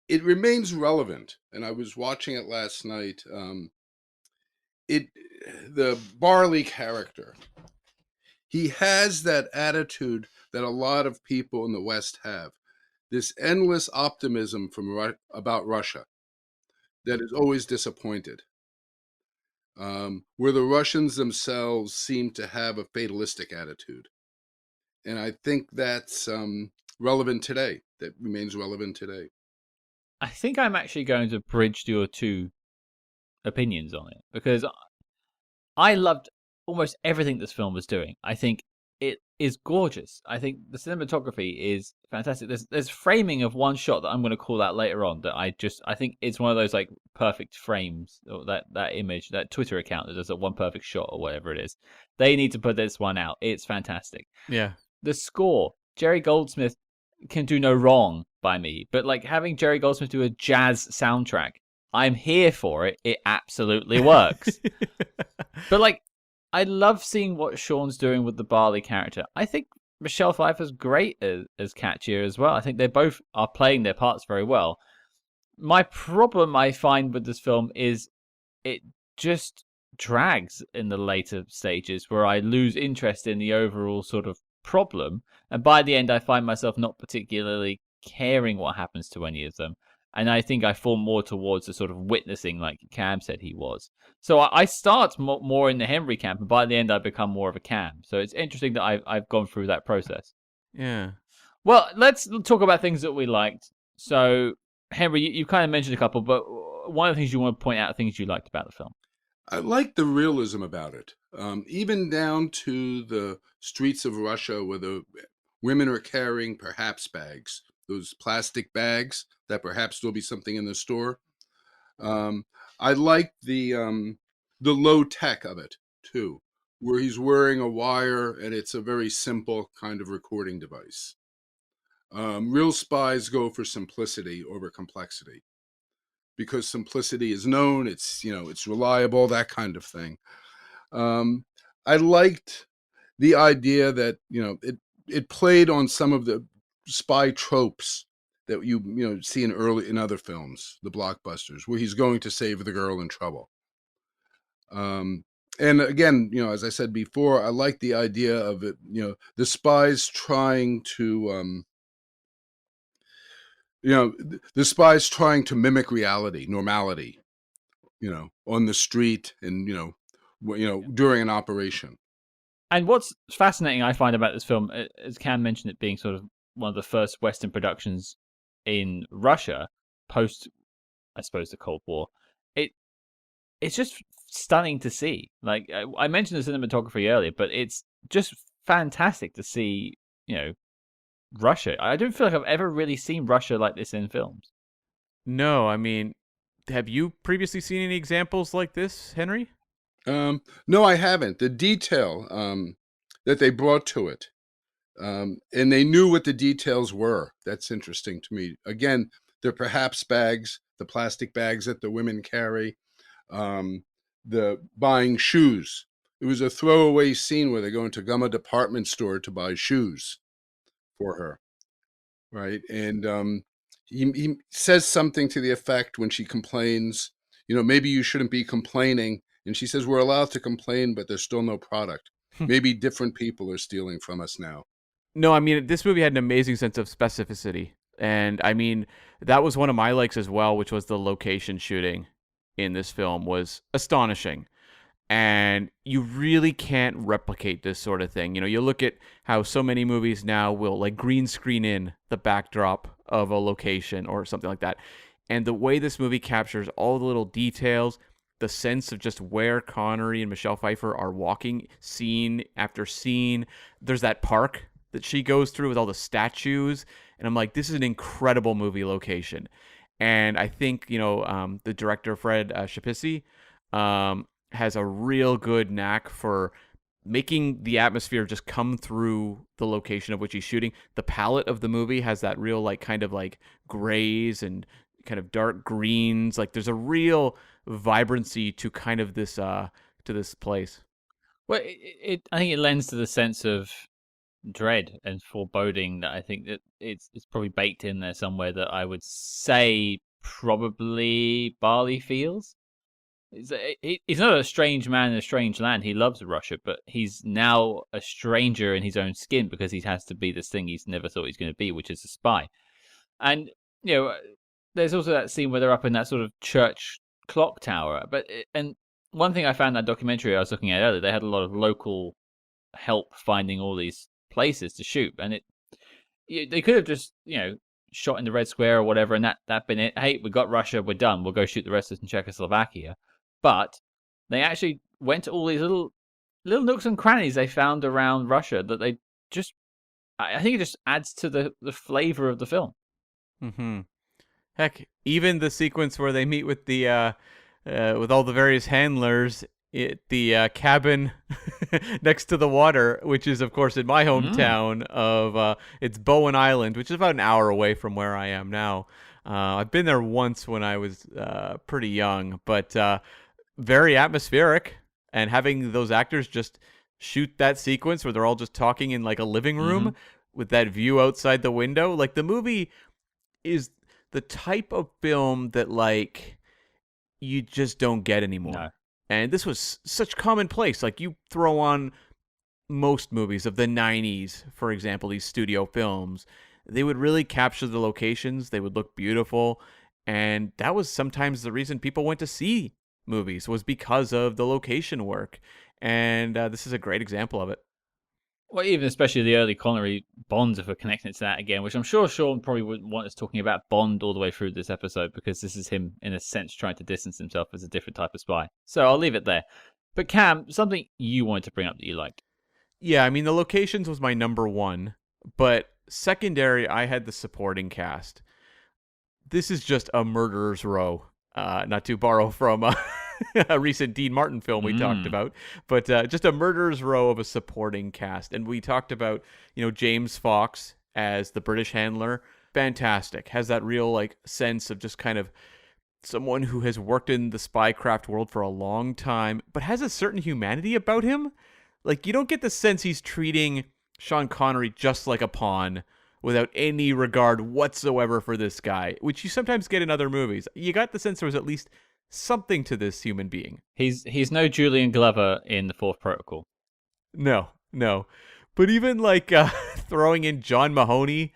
It remains relevant, and I was watching it last night. The Barley character, he has that attitude that a lot of people in the West have, this endless optimism about Russia that is always disappointed, where the Russians themselves seem to have a fatalistic attitude. And I think that's relevant today. That remains relevant today. I think I'm actually going to bridge your two opinions on it, because I loved almost everything this film was doing. I think it is gorgeous. I think the cinematography is fantastic. There's framing of one shot that I'm going to call out later on that I think it's one of those like perfect frames, or that image, that Twitter account that does that one perfect shot or whatever it is. They need to put this one out. It's fantastic. Yeah. The score, Jerry Goldsmith can do no wrong by me, but like having Jerry Goldsmith do a jazz soundtrack, I'm here for it. It absolutely works. But like, I love seeing what Sean's doing with the Barley character. I think Michelle Pfeiffer's great as Katya as well. I think they both are playing their parts very well. My problem I find with this film is it just drags in the later stages, where I lose interest in the overall sort of problem, and by the end I find myself not particularly caring what happens to any of them, and I think I fall more towards the sort of witnessing, like Cam said he was. So I start more in the Henry camp, and by the end I become more of a Cam. So it's interesting that I've gone through that process. Yeah. Well, let's talk about things that we liked. So Henry, you kind of mentioned a couple, but one of the things you want to point out, things you liked about the film. I like the realism about it, even down to the streets of Russia where the women are carrying perhaps bags, those plastic bags that perhaps there'll be something in the store. I like the low tech of it too, where he's wearing a wire and it's a very simple kind of recording device. Real spies go for simplicity over complexity, because simplicity is known, it's reliable, that kind of thing. I liked the idea that it played on some of the spy tropes that you see in other films, the blockbusters, where he's going to save the girl in trouble. And again, as I said before, I like the idea of it, the spies trying to the spies trying to mimic reality, normality, on the street and, during an operation. And what's fascinating I find about this film, as Cam mentioned, it being sort of one of the first Western productions in Russia post, I suppose, the Cold War. It's just stunning to see. Like I mentioned the cinematography earlier, but it's just fantastic to see, Russia. I don't feel like I've ever really seen Russia like this in films. No, I mean, have you previously seen any examples like this, Henry? No, I haven't. The detail that they brought to it, and they knew what the details were. That's interesting to me. Again, the perhaps bags, the plastic bags that the women carry. the buying shoes. It was a throwaway scene where they go into Gumma department store to buy shoes for her, right? And he says something to the effect when she complains, maybe you shouldn't be complaining. And she says, we're allowed to complain, but there's still no product. Maybe different people are stealing from us now. No, I mean, this movie had an amazing sense of specificity. And I mean, that was one of my likes as well, which was the location shooting in this film was astonishing. And you really can't replicate this sort of thing. You look at how so many movies now will like green screen in the backdrop of a location or something like that. And the way this movie captures all the little details, the sense of just where Connery and Michelle Pfeiffer are walking scene after scene. There's that park that she goes through with all the statues. And I'm like, this is an incredible movie location. And I think, the director, Fred Schepisi, has a real good knack for making the atmosphere just come through the location of which he's shooting. The palette of the movie has that real kind of grays and kind of dark greens. Like there's a real vibrancy to kind of this to this place. Well, I think it lends to the sense of dread and foreboding that I think that it's probably baked in there somewhere that I would say probably Barley feels. He's not a strange man in a strange land. He loves Russia, but he's now a stranger in his own skin because he has to be this thing he's never thought he's going to be, which is a spy. And, there's also that scene where they're up in that sort of church clock tower. And one thing I found in that documentary I was looking at earlier, they had a lot of local help finding all these places to shoot. And they could have just, shot in the Red Square or whatever, and that been it. Hey, we got Russia, we're done. We'll go shoot the rest of this in Czechoslovakia. But they actually went to all these little nooks and crannies they found around Russia that they just, I think it just adds to the flavor of the film. Mm-hmm. Heck, even the sequence where they meet with the with all the various handlers at the cabin next to the water, which is of course in my hometown of it's Bowen Island, which is about an hour away from where I am now. I've been there once when I was pretty young, but very atmospheric, and having those actors just shoot that sequence where they're all just talking in like a living room with that view outside the window. Like the movie is the type of film that like you just don't get anymore. No. And this was such commonplace. Like you throw on most movies of the 90s, for example, these studio films, they would really capture the locations. They would look beautiful. And that was sometimes the reason people went to see movies, was because of the location work. And this is a great example of it. Well, even especially the early Connery Bonds, if we're connecting it to that again, which I'm sure Sean probably wouldn't want us talking about Bond all the way through this episode, because this is him, in a sense, trying to distance himself as a different type of spy. So I'll leave it there. But Cam, something you wanted to bring up that you liked. Yeah, I mean, the locations was my number one, but secondary, I had the supporting cast. This is just a murderer's row, not to borrow from a recent Dean Martin film we talked about, but just a murderer's row of a supporting cast. And we talked about, James Fox as the British handler. Fantastic. Has that real like sense of just kind of someone who has worked in the spycraft world for a long time, but has a certain humanity about him. Like you don't get the sense he's treating Sean Connery just like a pawn without any regard whatsoever for this guy, which you sometimes get in other movies. You got the sense there was at least something to this human being. He's no Julian Glover in The Fourth Protocol. No. But even like throwing in John Mahoney,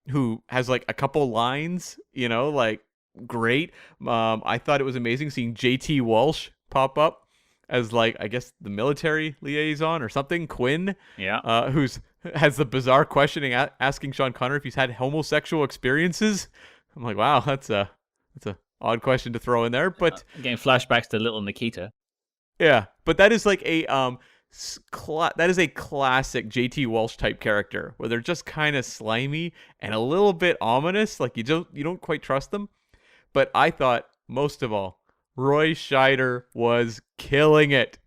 who has like a couple lines, like great. I thought it was amazing seeing JT Walsh pop up as like, I guess the military liaison or something, Quinn. Yeah. Has the bizarre questioning asking Sean Connery if he's had homosexual experiences. I'm like, wow, that's a odd question to throw in there, but getting flashbacks to Little Nikita. Yeah, but that is like a that is a classic JT Walsh type character where they're just kind of slimy and a little bit ominous, like you don't quite trust them. But I thought most of all, Roy Scheider was killing it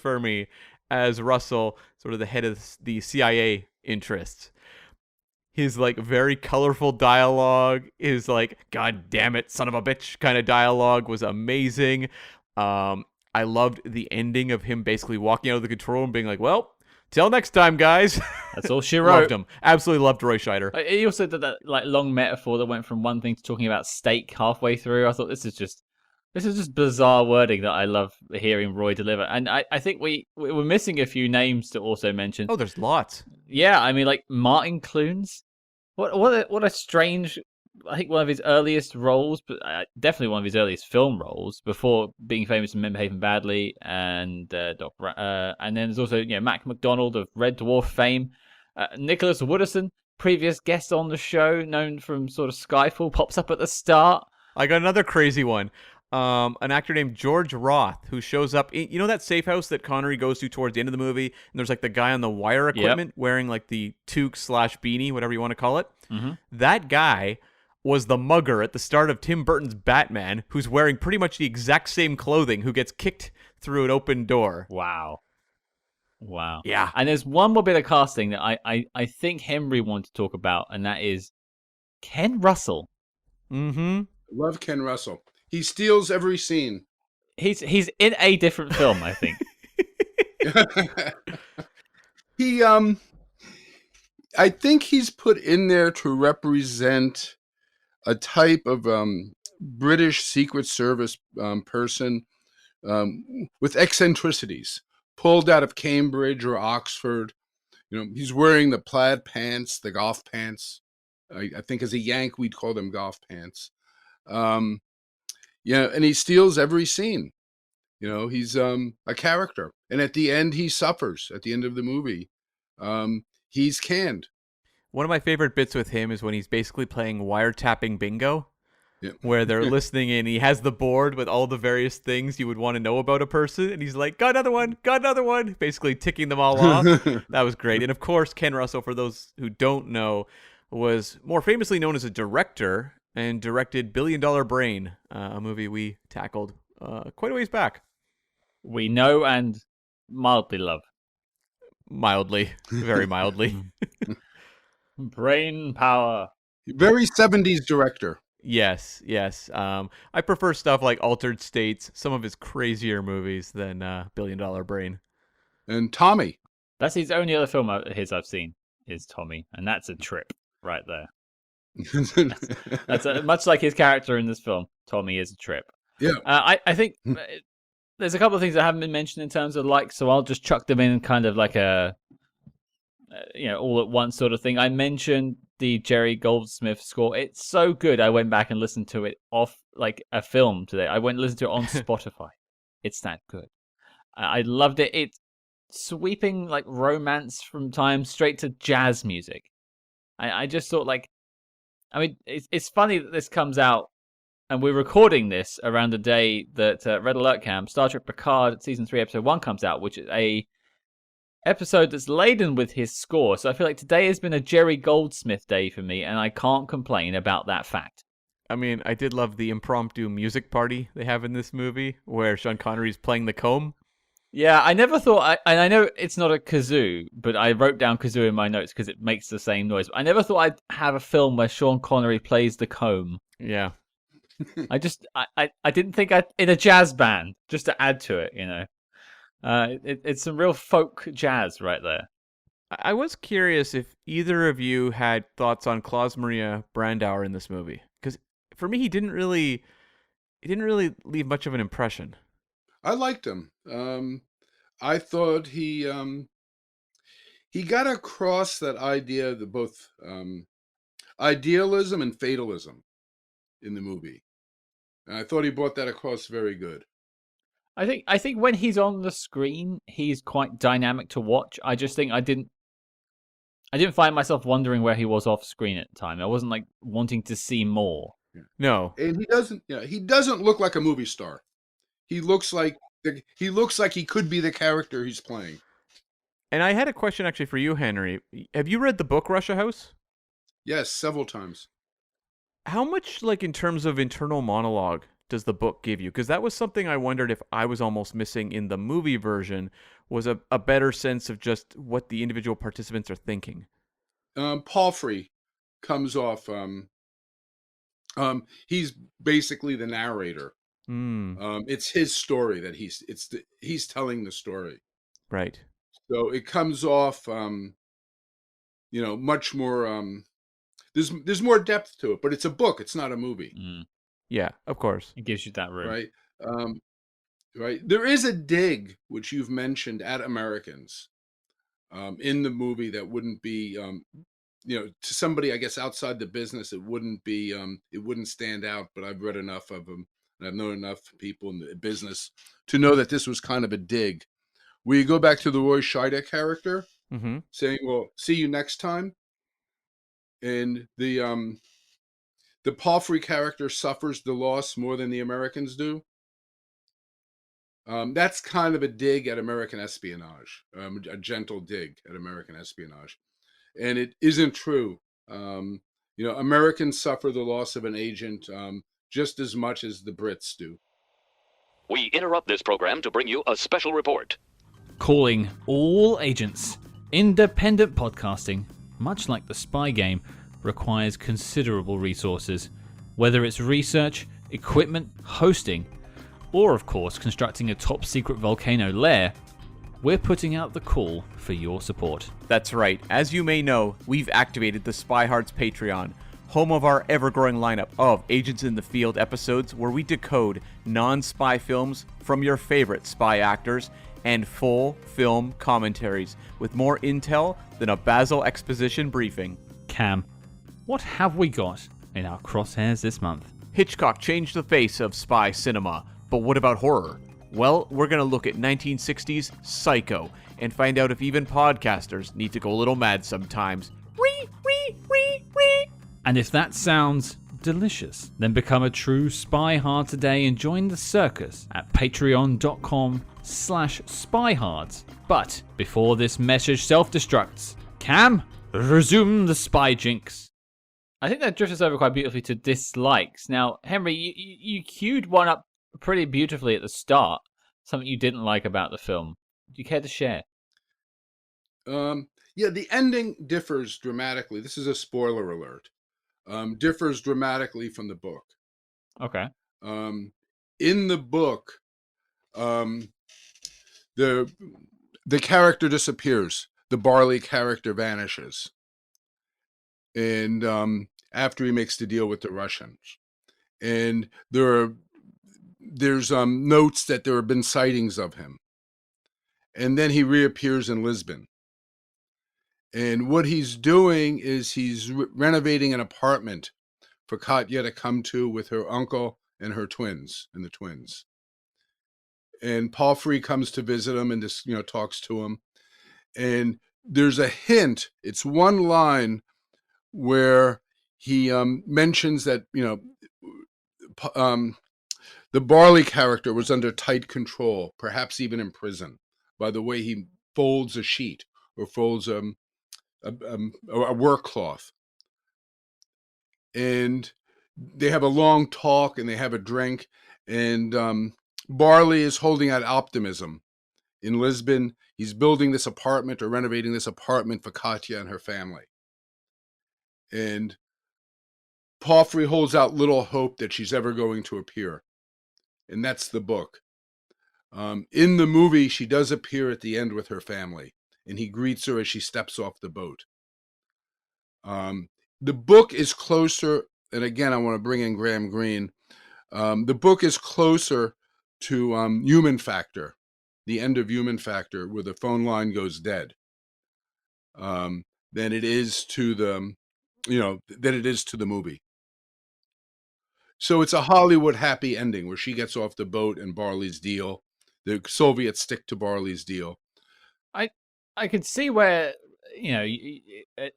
for me as Russell, sort of the head of the CIA interests. His like very colorful dialogue, his like "God damn it, son of a bitch" kind of dialogue was amazing. I loved the ending of him basically walking out of the control room, being like, "Well, till next time, guys." That's all she Loved wrote. him. Absolutely loved Roy Scheider. He also did that like long metaphor that went from one thing to talking about steak halfway through. I thought this is just bizarre wording that I love hearing Roy deliver. And I think we were missing a few names to also mention. Oh, there's lots. Yeah, I mean like Martin Clunes. What a strange. I think one of his earliest roles, but definitely one of his earliest film roles before being famous in Men Behaving Badly and and then there's also Mac McDonald of Red Dwarf fame, Nicholas Wooderson, previous guest on the show, known from sort of Skyfall, pops up at the start. I got another crazy one. An actor named George Roth, who shows up. You know that safe house that Connery goes to towards the end of the movie, and there's like the guy on the wire equipment wearing like the toque/beanie, whatever you want to call it. Mm-hmm. That guy was the mugger at the start of Tim Burton's Batman, who's wearing pretty much the exact same clothing, who gets kicked through an open door. Wow. Yeah. And there's one more bit of casting that I think Henry wanted to talk about, and that is Ken Russell. Mm-hmm. Love Ken Russell. He steals every scene. He's in a different film, I think. I think he's put in there to represent a type of British Secret Service person with eccentricities, pulled out of Cambridge or Oxford. He's wearing the plaid pants, the golf pants. I think as a Yank, we'd call them golf pants. And he steals every scene. He's a character. And at the end, he suffers. At the end of the movie, he's canned. One of my favorite bits with him is when he's basically playing wiretapping bingo, Yep. where they're listening in. He has the board with all the various things you would want to know about a person, and he's like, got another one, basically ticking them all off. That was great. And of course, Ken Russell, for those who don't know, was more famously known as a director and directed Billion Dollar Brain, a movie we tackled quite a ways back. We know and mildly love. Mildly. Very mildly. Brain power. Very 70s director. Yes. I prefer stuff like Altered States, some of his crazier movies, than Billion Dollar Brain. And Tommy. That's his only other film of his I've seen, is Tommy. And that's a trip right there. That's much like his character in this film. Tommy is a trip. Yeah. I think there's a couple of things that haven't been mentioned in terms of likes, so I'll just chuck them in kind of like a all at once sort of thing. I mentioned the Jerry Goldsmith score. It's so good. I went back and listened to it off like a film today. I went and listened to it on Spotify. It's that good. I loved it. It's sweeping like romance from time straight to jazz music. I just thought it's funny that this comes out and we're recording this around the day that Red Alert Camp, Star Trek Picard Season 3 Episode 1 comes out, which is a episode that's laden with his score. So I feel like today has been a Jerry Goldsmith day for me, and I can't complain about that fact. I mean, I did love the impromptu music party they have in this movie where Sean Connery's playing the comb. Yeah, I never thought, and I know it's not a kazoo, but I wrote down kazoo in my notes because it makes the same noise. I never thought I'd have a film where Sean Connery plays the comb. Yeah. I didn't think in a jazz band, just to add to it, it's some real folk jazz right there. I was curious if either of you had thoughts on Klaus Maria Brandauer in this movie, because for me, he didn't really leave much of an impression. I liked him. I thought he got across that idea that both idealism and fatalism in the movie. And I thought he brought that across very good. I think when he's on the screen, he's quite dynamic to watch. I just think I didn't find myself wondering where he was off screen at the time. I wasn't like wanting to see more. Yeah. No. And he doesn't look like a movie star. He looks like he could be the character he's playing. And I had a question actually for you, Henry. Have you read the book Russia House? Yes, several times. How much, like, in terms of internal monologue does the book give you? Because that was something I wondered if I was almost missing in the movie version, was a better sense of just what the individual participants are thinking. Palfrey comes off. He's basically the narrator. It's his story that he's telling the story. Right. So it comes off, much more. There's more depth to it, but it's a book. It's not a movie. Yeah, of course. It gives you that room. Right. Right. There is a dig, which you've mentioned, at Americans in the movie that wouldn't be, to somebody, I guess, outside the business, it wouldn't stand out. But I've read enough of them, and I've known enough people in the business to know that this was kind of a dig. Where you go back to the Roy Scheider character, saying, "Well, see you next time," and the Palfrey character suffers the loss more than the Americans do. That's kind of a dig at American espionage, a gentle dig at American espionage. And it isn't true. Americans suffer the loss of an agent just as much as the Brits do. We interrupt this program to bring you a special report. Calling all agents. Independent podcasting, much like the spy game, requires considerable resources. Whether it's research, equipment, hosting, or of course constructing a top secret volcano lair, we're putting out the call for your support. That's right. As you may know, we've activated the SpyHards Patreon, home of our ever-growing lineup of Agents in the Field episodes where we decode non-spy films from your favorite spy actors and full film commentaries with more intel than a Basil exposition briefing. Cam, what have we got in our crosshairs this month? Hitchcock changed the face of spy cinema, but what about horror? Well, we're going to look at 1960s Psycho and find out if even podcasters need to go a little mad sometimes. Wee, wee, wee, wee. And if that sounds delicious, then become a true spy hard today and join the circus at patreon.com/spyhards. But before this message self-destructs, Cam, resume the spy jinx. I think that drifts us over quite beautifully to dislikes. Now, Henry, you queued one up pretty beautifully at the start, something you didn't like about the film. Do you care to share? Yeah, the ending differs dramatically. This is a spoiler alert. Differs dramatically from the book. Okay. In the book, the character disappears. The Barley character vanishes, and after he makes the deal with the Russians, and there's notes that there have been sightings of him, and then he reappears in Lisbon. And what he's doing is he's renovating an apartment for Katya to come to with her uncle and her twins, and the twins. And Palfrey comes to visit him and just, talks to him. And there's a hint, it's one line where he mentions that, the Barley character was under tight control, perhaps even in prison, by the way he folds a sheet or folds a work cloth. And they have a long talk and they have a drink, and Barley is holding out optimism. In Lisbon, he's building this apartment or renovating this apartment for Katya and her family. And Palfrey holds out little hope that she's ever going to appear. And that's the book. In the movie, she does appear at the end with her family, and he greets her as she steps off the boat. The book is closer, and again, I want to bring in Graham Greene. The book is closer to Human Factor, the end of Human Factor, where the phone line goes dead, than it is to the movie. So it's a Hollywood happy ending where she gets off the boat and Barley's deal. The Soviets stick to Barley's deal. I could see where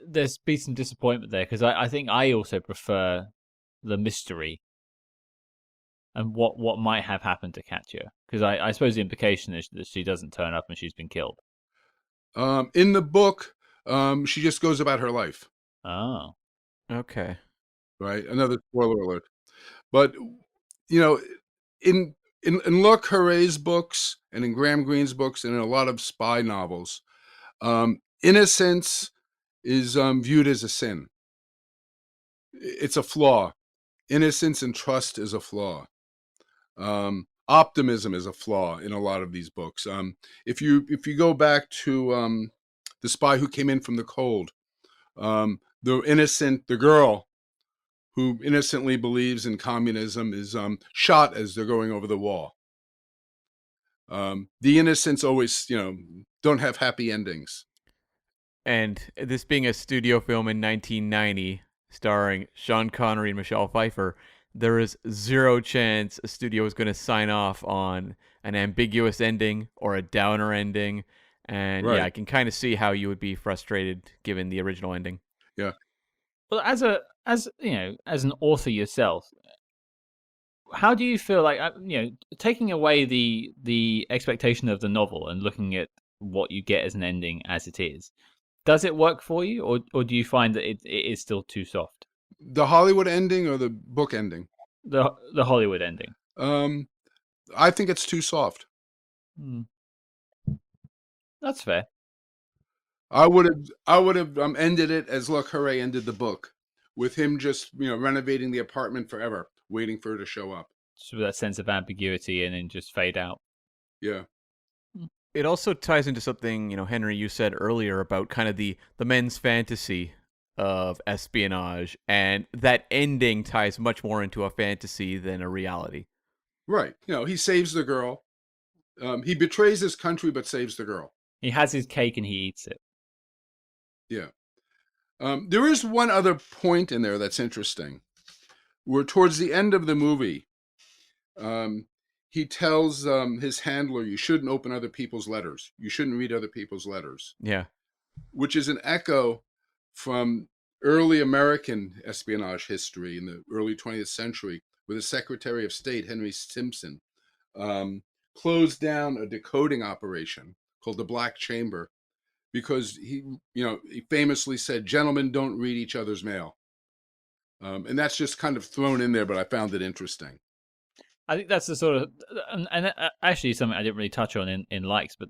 there's be some disappointment there, because I think I also prefer the mystery and what might have happened to Katya, because I suppose the implication is that she doesn't turn up and she's been killed. In the book, she just goes about her life. Oh, okay, right. Another spoiler alert. But in Le Carré's books and in Graham Greene's books and in a lot of spy novels, innocence is viewed as a sin. it's a flaw. Innocence and trust is a flaw. Optimism is a flaw in a lot of these books. If you go back to The Spy Who Came In From the Cold, the girl who innocently believes in communism is shot as they're going over the wall. The innocents always, don't have happy endings. And this being a studio film in 1990, starring Sean Connery and Michelle Pfeiffer, there is zero chance a studio is going to sign off on an ambiguous ending or a downer ending. And Right. yeah, I can kind of see how you would be frustrated given the original ending. Yeah. Well, as an author yourself, how do you feel like taking away the expectation of the novel and looking at what you get as an ending as it is? Does it work for you, or do you find that it is still too soft? The Hollywood ending or the book ending? The Hollywood ending. I think it's too soft. That's fair. I would have ended it as Le Carré ended the book, with him just renovating the apartment forever, waiting for her to show up. Just with that sense of ambiguity and then just fade out. Yeah. It also ties into something, Henry, you said earlier about kind of the men's fantasy of espionage, and that ending ties much more into a fantasy than a reality. Right. He saves the girl. He betrays his country but saves the girl. He has his cake and he eats it. Yeah. There is one other point in there that's interesting. Where towards the end of the movie, he tells his handler, you shouldn't open other people's letters. You shouldn't read other people's letters. Yeah. Which is an echo from early American espionage history in the early 20th century, where the Secretary of State, Henry Stimson, closed down a decoding operation called the Black Chamber because he famously said, gentlemen don't read each other's mail. And that's just kind of thrown in there, but I found it interesting. I think that's the sort of, and actually something I didn't really touch on in likes, but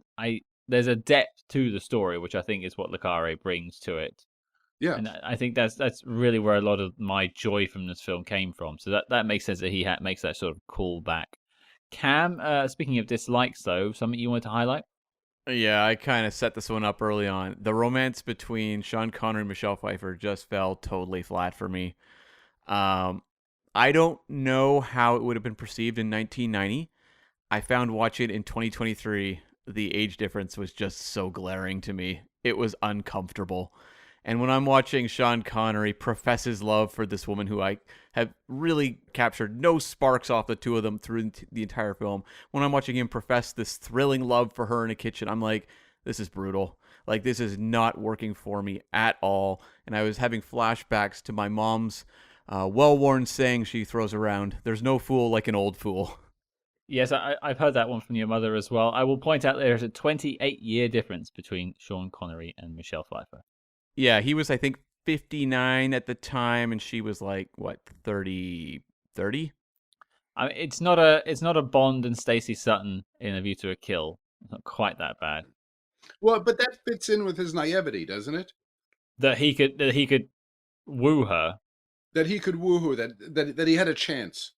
there's a depth to the story, which I think is what Le Carré brings to it. Yeah. And I think that's really where a lot of my joy from this film came from. So that makes sense that he makes that sort of call back. Cam, speaking of dislikes, though, something you wanted to highlight? Yeah, I kind of set this one up early on. The romance between Sean Connery and Michelle Pfeiffer just fell totally flat for me. I don't know how it would have been perceived in 1990. I found watching it in 2023, the age difference was just so glaring to me. It was uncomfortable. And when I'm watching Sean Connery profess his love for this woman who I have really captured no sparks off the two of them through the entire film, when I'm watching him profess this thrilling love for her in a kitchen, I'm like, this is brutal. Like, this is not working for me at all. And I was having flashbacks to my mom's well-worn saying she throws around, there's no fool like an old fool. Yes, I've heard that one from your mother as well. I will point out there's a 28-year difference between Sean Connery and Michelle Pfeiffer. Yeah, he was, I think, 59 at the time, and she was like, what, 30? I mean, it's not a Bond and Stacey Sutton in A View to a Kill. It's not quite that bad. Well, but that fits in with his naivety, doesn't it? That he could woo her. That he could woo her. That he had a chance.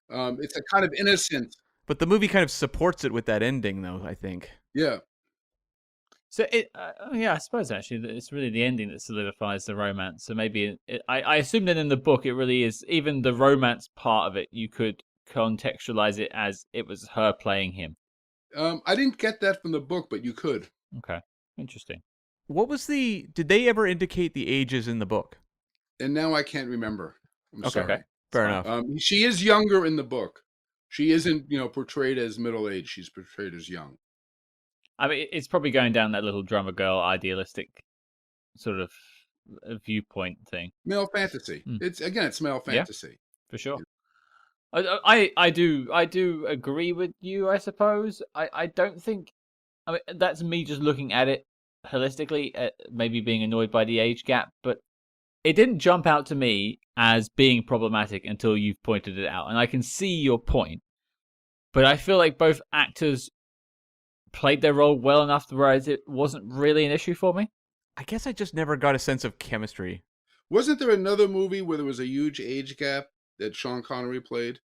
It's a kind of innocent. But the movie kind of supports it with that ending, though, I think. Yeah. So I suppose actually it's really the ending that solidifies the romance. So maybe I assume that in the book it really is, even the romance part of it, you could contextualize it as it was her playing him. I didn't get that from the book, but you could. Okay, interesting. Did they ever indicate the ages in the book? And now I can't remember. I'm sorry. Okay, fair enough. She is younger in the book. She isn't, portrayed as middle-aged. She's portrayed as young. I mean, it's probably going down that little drummer girl idealistic sort of viewpoint thing. Male fantasy. It's male fantasy. For sure. I do agree with you, I suppose. I don't think, I mean, that's me just looking at it holistically, maybe being annoyed by the age gap, but it didn't jump out to me as being problematic until you've pointed it out. And I can see your point, but I feel like both actors played their role well enough whereas it wasn't really an issue for me. I guess I just never got a sense of chemistry. Wasn't there another movie where there was a huge age gap that Sean Connery played?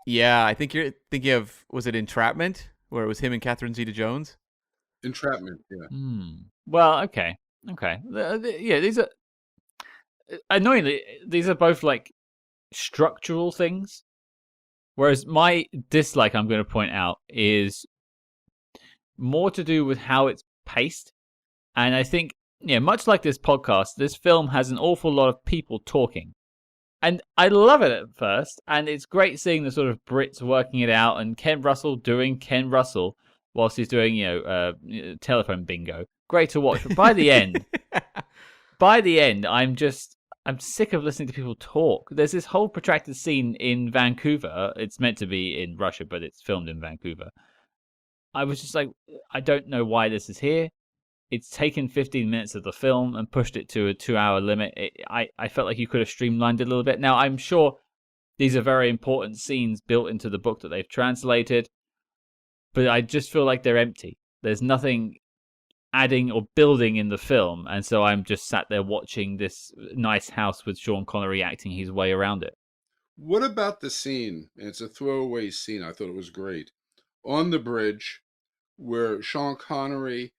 Yeah, I think you're thinking of, was it Entrapment, where it was him and Catherine Zeta-Jones? Entrapment, yeah. Well, okay. Yeah, these are annoyingly, these are both like structural things. Whereas my dislike, I'm going to point out, is more to do with how it's paced. And I think, much like this podcast, this film has an awful lot of people talking. And I love it at first, and it's great seeing the sort of Brits working it out, and Ken Russell doing Ken Russell whilst he's doing, telephone bingo. Great to watch. But by the end, I'm sick of listening to people talk. There's this whole protracted scene in Vancouver. It's meant to be in Russia, but it's filmed in Vancouver. I was just like, I don't know why this is here. It's taken 15 minutes of the film and pushed it to a 2-hour limit. I felt like you could have streamlined it a little bit. Now, I'm sure these are very important scenes built into the book that they've translated, but I just feel like they're empty. There's nothing adding or building in the film, and so I'm just sat there watching this nice house with Sean Connery acting his way around it. What about the scene? And it's a throwaway scene. I thought it was great. On the bridge, where Sean Connery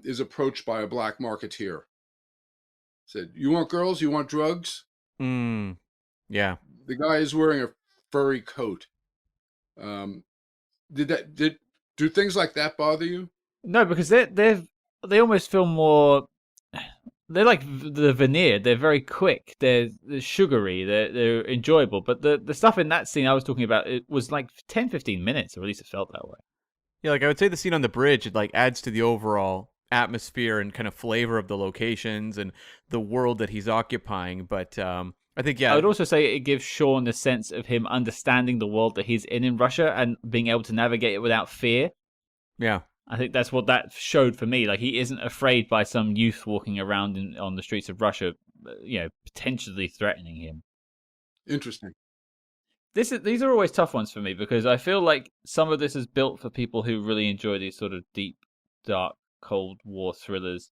is approached by a black marketeer. Said, "You want girls? You want drugs?" Yeah. The guy is wearing a furry coat. Do things like that bother you? No, because they almost feel more. They're like the veneer. They're very quick. They're sugary. They're enjoyable. But the stuff in that scene I was talking about, it was like 10, 15 minutes, or at least it felt that way. Yeah, like I would say the scene on the bridge, it like adds to the overall atmosphere and kind of flavor of the locations and the world that he's occupying. But I think, yeah. I would also say it gives Sean the sense of him understanding the world that he's in Russia and being able to navigate it without fear. Yeah. I think that's what that showed for me. Like, he isn't afraid by some youth walking around on the streets of Russia, potentially threatening him. Interesting. These are always tough ones for me because I feel like some of this is built for people who really enjoy these sort of deep, dark, Cold War thrillers,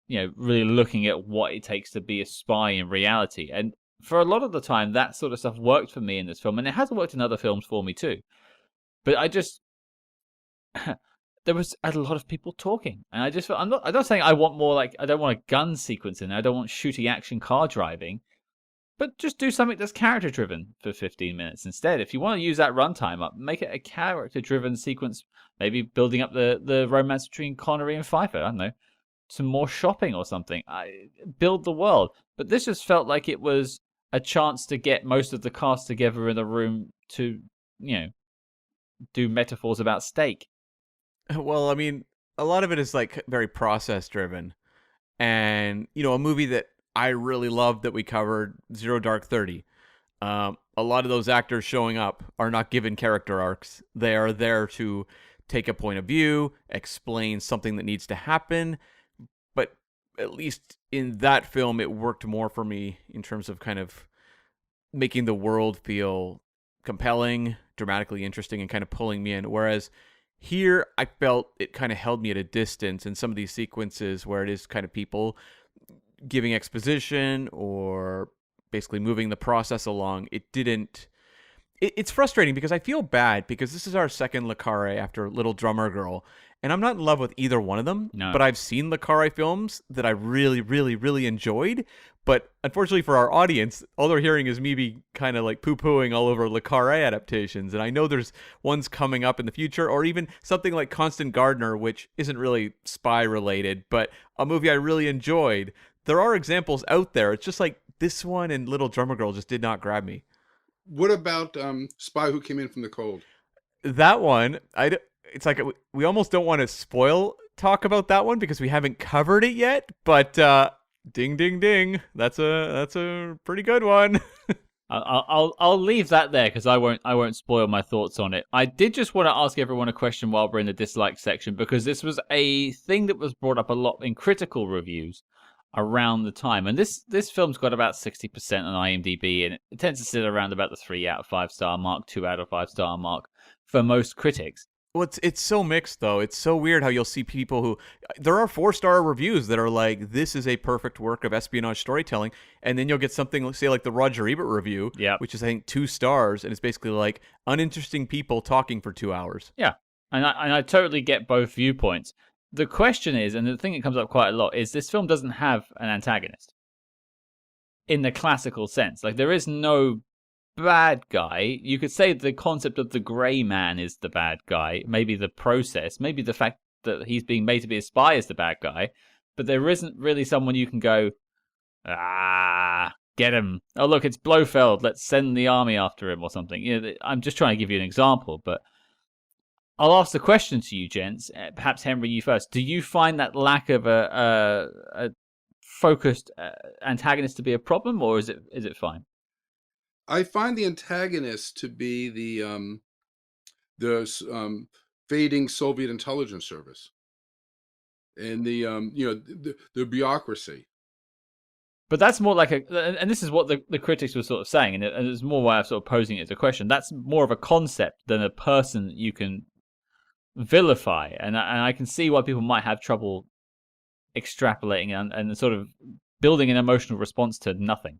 really looking at what it takes to be a spy in reality. And for a lot of the time, that sort of stuff worked for me in this film, and it has worked in other films for me too. But I just there was a lot of people talking, and I just felt, I'm not saying I want more, like I don't want a gun sequence in there, I don't want shooty action car driving. But just do something that's character-driven for 15 minutes instead. If you want to use that runtime up, make it a character-driven sequence, maybe building up the romance between Connery and Pfeiffer. I don't know, some more shopping or something. Build the world. But this just felt like it was a chance to get most of the cast together in a room to, do metaphors about steak. Well, I mean, a lot of it is like very process-driven. And, a movie that I really loved that we covered, Zero Dark 30. A lot of those actors showing up are not given character arcs. They are there to take a point of view, explain something that needs to happen. But at least in that film, it worked more for me in terms of kind of making the world feel compelling, dramatically interesting, and kind of pulling me in. Whereas here, I felt it kind of held me at a distance in some of these sequences where it is kind of people giving exposition or basically moving the process along. It's frustrating because I feel bad because this is our second Le Carré after Little Drummer Girl, and I'm not in love with either one of them. No. But I've seen Le Carré films that I really, really, really enjoyed. But unfortunately for our audience, all they're hearing is me be kind of like poo-pooing all over Le Carré adaptations. And I know there's ones coming up in the future, or even something like Constant Gardener, which isn't really spy related, but a movie I really enjoyed. There are examples out there. It's just like this one and Little Drummer Girl just did not grab me. What about Spy Who Came In From the Cold? That one, it's like we almost don't want to talk about that one because we haven't covered it yet. But ding, ding, ding, that's a pretty good one. I'll leave that there because I won't spoil my thoughts on it. I did just want to ask everyone a question while we're in the dislike section because this was a thing that was brought up a lot in critical reviews around the time, and this film's got about 60% on IMDb, and it tends to sit around about the 3 out of 5 star mark, 2 out of 5 star mark for most critics. Well, it's so mixed though. It's so weird how you'll see people who there are 4-star reviews that are like, "This is a perfect work of espionage storytelling," and then you'll get something say like the Roger Ebert review, Yep. which is I think 2 stars, and it's basically like uninteresting people talking for 2 hours. Yeah, and I totally get both viewpoints. The question is, and the thing that comes up quite a lot, is this film doesn't have an antagonist in the classical sense. Like, there is no bad guy. You could say the concept of the grey man is the bad guy. Maybe the process, maybe the fact that he's being made to be a spy is the bad guy. But there isn't really someone you can go, get him. Oh, look, it's Blofeld. Let's send the army after him or something. You know, I'm just trying to give you an example, but I'll ask the question to you, gents. Perhaps Henry, you first. Do you find that lack of a focused antagonist to be a problem, or is it fine? I find the antagonist to be the fading Soviet intelligence service and the bureaucracy. But that's more like and this is what the critics were sort of saying, and it's more why I'm sort of posing it as a question. That's more of a concept than a person that you can vilify, and I can see why people might have trouble extrapolating and sort of building an emotional response to nothing.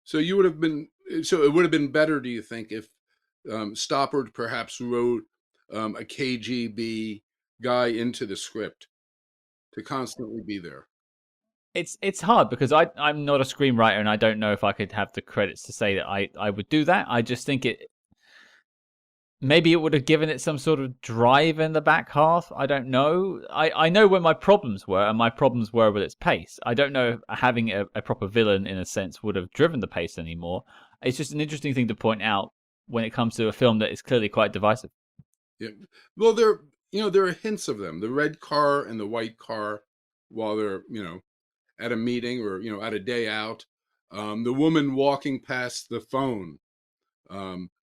So it would have been better, do you think, if Stoppard perhaps wrote a KGB guy into the script to constantly be there? It's hard because I'm not a screenwriter, and I don't know if I could have the credits to say that I would do that. I just think maybe it would have given it some sort of drive in the back half. I don't know. I know where my problems were, and my problems were with its pace. I don't know if having a proper villain, in a sense, would have driven the pace anymore. It's just an interesting thing to point out when it comes to a film that is clearly quite divisive. Yeah. Well, there are hints of them. The red car and the white car while they're, at a meeting or, at a day out. The woman walking past the phone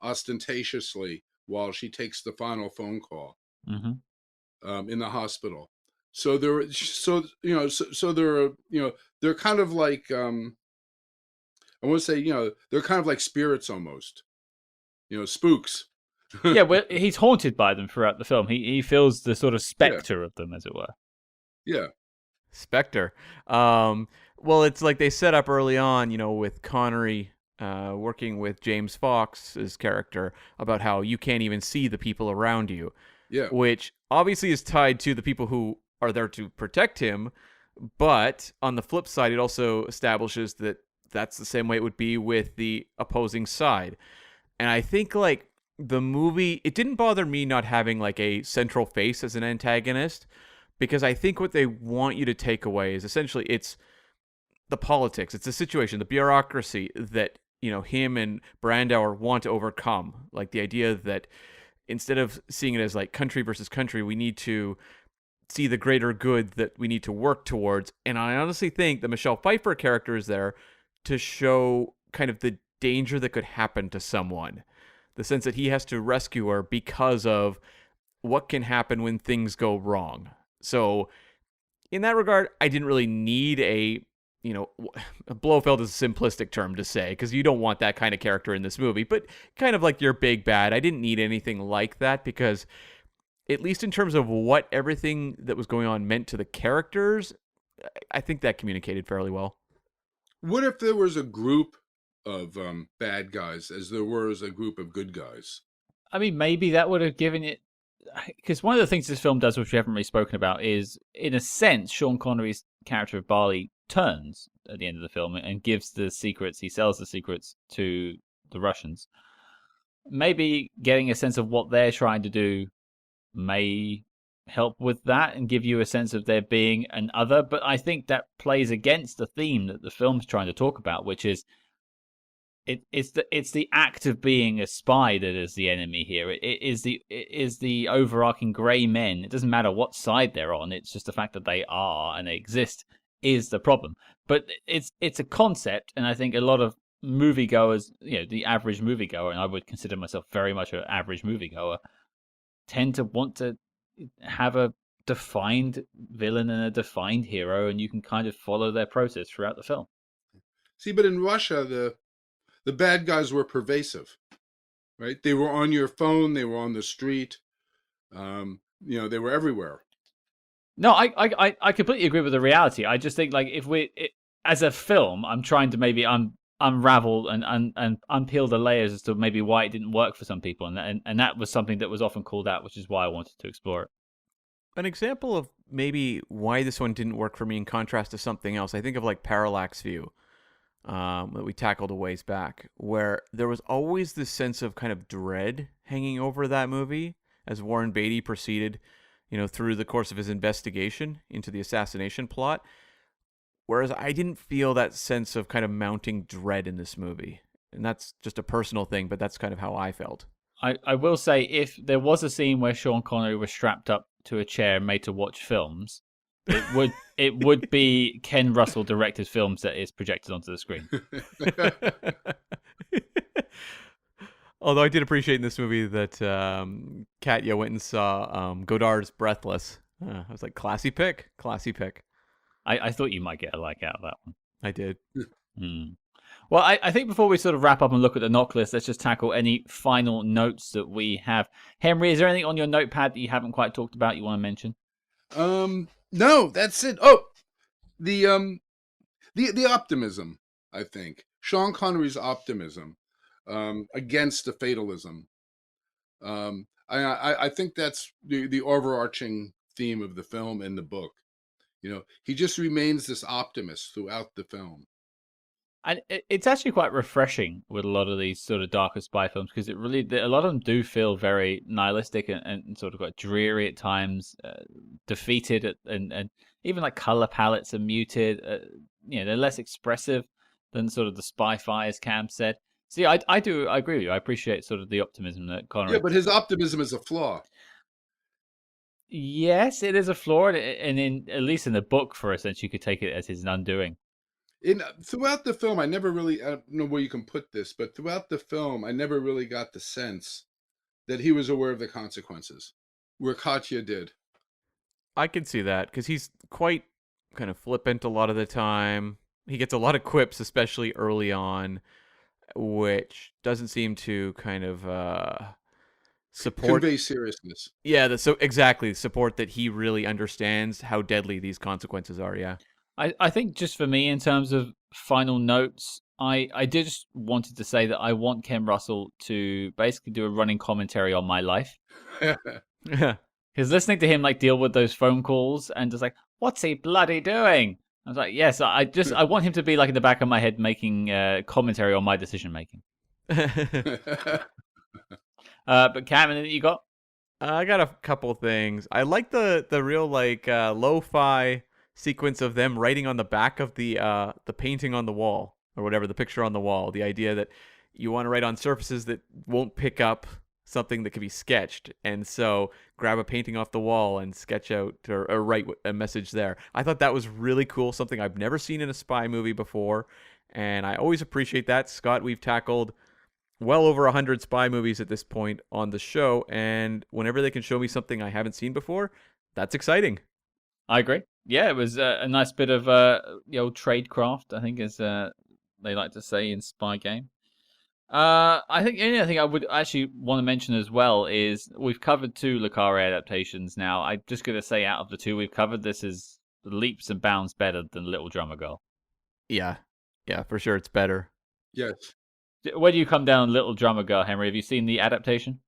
ostentatiously while she takes the final phone call in the hospital. So they're kind of like I want to say they're kind of like spirits almost, spooks. Yeah, well, he's haunted by them throughout the film. He feels the sort of specter of them, as it were. Yeah. Spectre. Well, it's like they set up early on, with Connery working with James Fox's character about how you can't even see the people around you. Yeah. Which obviously is tied to the people who are there to protect him. But on the flip side, it also establishes that that's the same way it would be with the opposing side. And I think, like, the movie, it didn't bother me not having, like, a central face as an antagonist, because I think what they want you to take away is essentially it's the politics, it's the situation, the bureaucracy that, him and Brandauer want to overcome. Like, the idea that instead of seeing it as, like, country versus country, we need to see the greater good that we need to work towards. And I honestly think the Michelle Pfeiffer character is there to show kind of the danger that could happen to someone. The sense that he has to rescue her because of what can happen when things go wrong. So in that regard, I didn't really need a Blofeld is a simplistic term to say because you don't want that kind of character in this movie, but kind of like your big bad. I didn't need anything like that because at least in terms of what everything that was going on meant to the characters, I think that communicated fairly well. What if there was a group of bad guys as there was a group of good guys? I mean, maybe that would have given it, because one of the things this film does, which we haven't really spoken about, is, in a sense, Sean Connery's character of Barley turns at the end of the film and gives the secrets, he sells the secrets to the Russians. Maybe getting a sense of what they're trying to do may help with that and give you a sense of there being an other, but I think that plays against the theme that the film's trying to talk about, which is it's the act of being a spy that is the enemy here. It is the overarching grey men. It doesn't matter what side they're on. It's just the fact that they are and they exist is the problem. But it's a concept, and I think a lot of moviegoers, the average moviegoer, and I would consider myself very much an average moviegoer, tend to want to have a defined villain and a defined hero, and you can kind of follow their process throughout the film. See, but in Russia, the bad guys were pervasive, right? They were on your phone, they were on the street. They were everywhere. No, I completely agree with the reality. I just think like as a film, I'm trying to maybe unravel and unpeel the layers as to maybe why it didn't work for some people, and that was something that was often called out, which is why I wanted to explore it. An example of maybe why this one didn't work for me in contrast to something else, I think of like Parallax View, that we tackled a ways back, where there was always this sense of kind of dread hanging over that movie as Warren Beatty proceeded, through the course of his investigation into the assassination plot. Whereas I didn't feel that sense of kind of mounting dread in this movie. And that's just a personal thing, but that's kind of how I felt. I will say, if there was a scene where Sean Connery was strapped up to a chair made to watch films, it would be Ken Russell directed films that is projected onto the screen. Although I did appreciate in this movie that Katya went and saw Godard's Breathless. I was like, classy pick. I thought you might get a like out of that one. I did. Well, I think before we sort of wrap up and look at the knock list, let's just tackle any final notes that we have. Henry, is there anything on your notepad that you haven't quite talked about you want to mention? No, that's it. Oh, the optimism, I think. Sean Connery's optimism against the fatalism. I think that's the overarching theme of the film and the book. He just remains this optimist throughout the film. And it's actually quite refreshing with a lot of these sort of darker spy films, because a lot of them do feel very nihilistic and sort of quite dreary at times, defeated, and even like color palettes are muted. They're less expressive than sort of the spy-fi, as Cam said. So yeah, I agree with you. I appreciate sort of the optimism that Connery. Yeah, but his optimism is a flaw. Yes, it is a flaw, and at least in the book, for a sense, you could take it as his undoing. Throughout the film, I don't know where you can put this, but throughout the film, I never really got the sense that he was aware of the consequences, where Katya did. I can see that, because he's quite kind of flippant a lot of the time. He gets a lot of quips, especially early on, which doesn't seem to kind of support, convey seriousness. Yeah, exactly, support that he really understands how deadly these consequences are. Yeah. I think just for me, in terms of final notes, I just wanted to say that I want Ken Russell to basically do a running commentary on my life. Yeah. Because listening to him like deal with those phone calls and just like, what's he bloody doing? I was like, yes, I want him to be like in the back of my head making commentary on my decision making. But Cam, anything you got? I got a couple things. I like the real like lo-fi sequence of them writing on the back of the painting on the wall, or whatever, the picture on the wall. The idea that you want to write on surfaces that won't pick up something that can be sketched, and so grab a painting off the wall and sketch out or write a message there. I thought that was really cool, something I've never seen in a spy movie before, and I always appreciate that. Scott, we've tackled well over 100 spy movies at this point on the show, and whenever they can show me something I haven't seen before, that's exciting. I agree. Yeah, it was a nice bit of tradecraft, I think, as they like to say in spy game. I think the only thing I would actually want to mention as well is we've covered 2 Le Carré adaptations now. I'm just going to say, out of the 2 we've covered, this is leaps and bounds better than Little Drummer Girl. Yeah, for sure, it's better. Yes. Where do you come down on Little Drummer Girl, Henry? Have you seen the adaptation?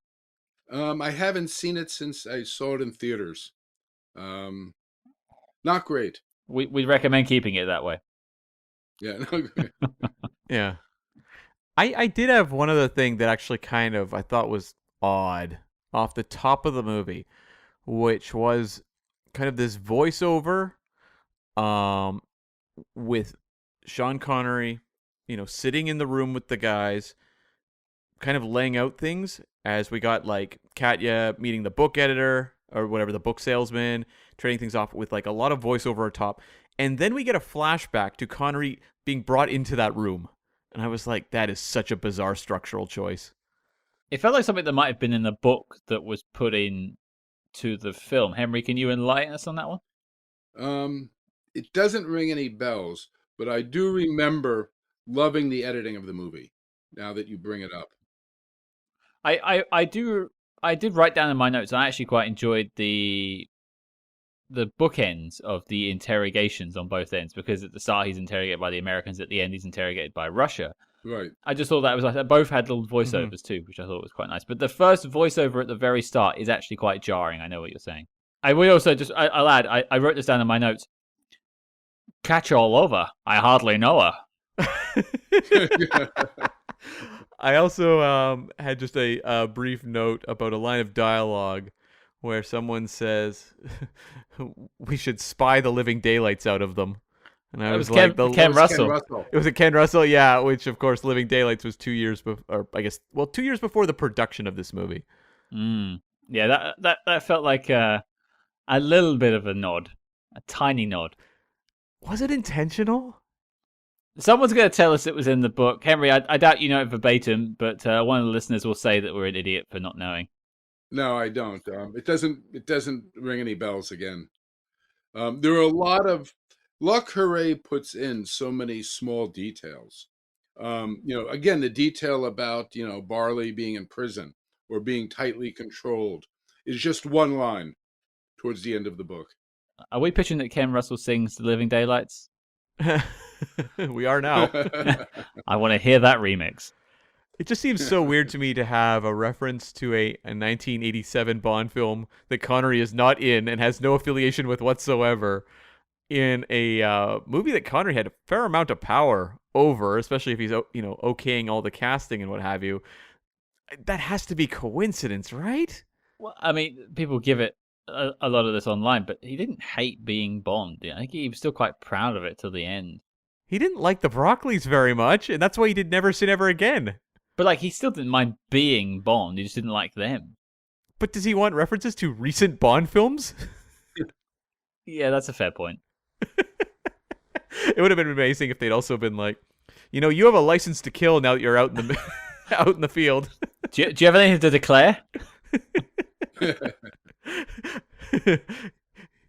I haven't seen it since I saw it in theaters. Not great. We recommend keeping it that way. Yeah. No, Yeah. I did have one other thing that actually kind of I thought was odd off the top of the movie, which was kind of this voiceover with Sean Connery, sitting in the room with the guys, kind of laying out things, as we got like Katya meeting the book editor or whatever, the book salesman, trading things off with like a lot of voiceover on top. And then we get a flashback to Connery being brought into that room. And I was like, that is such a bizarre structural choice. It felt like something that might have been in the book that was put in to the film. Henry, can you enlighten us on that one? It doesn't ring any bells, but I do remember loving the editing of the movie, now that you bring it up. I do I did write down in my notes. I actually quite enjoyed the bookends of the interrogations on both ends, because at the start he's interrogated by the Americans, at the end he's interrogated by Russia. Right. I just thought that was like they both had little voiceovers too, which I thought was quite nice. But the first voiceover at the very start is actually quite jarring. I know what you're saying. I will also I'll add. I wrote this down in my notes. Catch all over. I hardly know her. I also had just a brief note about a line of dialogue where someone says, "We should spy the living daylights out of them." And I was like, Ken Russell. It was a Ken Russell, yeah, which of course Living Daylights was 2 years before, or I guess, 2 years before the production of this movie. Yeah, that felt like a little bit of a nod, a tiny nod. Was it intentional? Someone's going to tell us it was in the book. Henry, I doubt you know it verbatim, but one of the listeners will say that we're an idiot for not knowing. No, I don't. It doesn't ring any bells again. There are a lot of Le Carré puts in so many small details. Again, the detail about Barley being in prison or being tightly controlled is just one line towards the end of the book. Are we pitching that Ken Russell sings "The Living Daylights"? We are now. I want to hear that remix. It just seems so weird to me to have a reference to a 1987 Bond film that Connery is not in and has no affiliation with whatsoever in a movie that Connery had a fair amount of power over, especially if he's okaying all the casting and what have you. That has to be coincidence, right? Well, I mean, people give it a lot of this online, but he didn't hate being Bond. I think he was still quite proud of it till the end. He didn't like the Broccoli's very much, and that's why he did Never Say Never Again. But like, he still didn't mind being Bond. He just didn't like them. But does he want references to recent Bond films? Yeah, that's a fair point. It would have been amazing if they'd also been like, you have a license to kill now that you're out in the out in the field. Do you have anything to declare?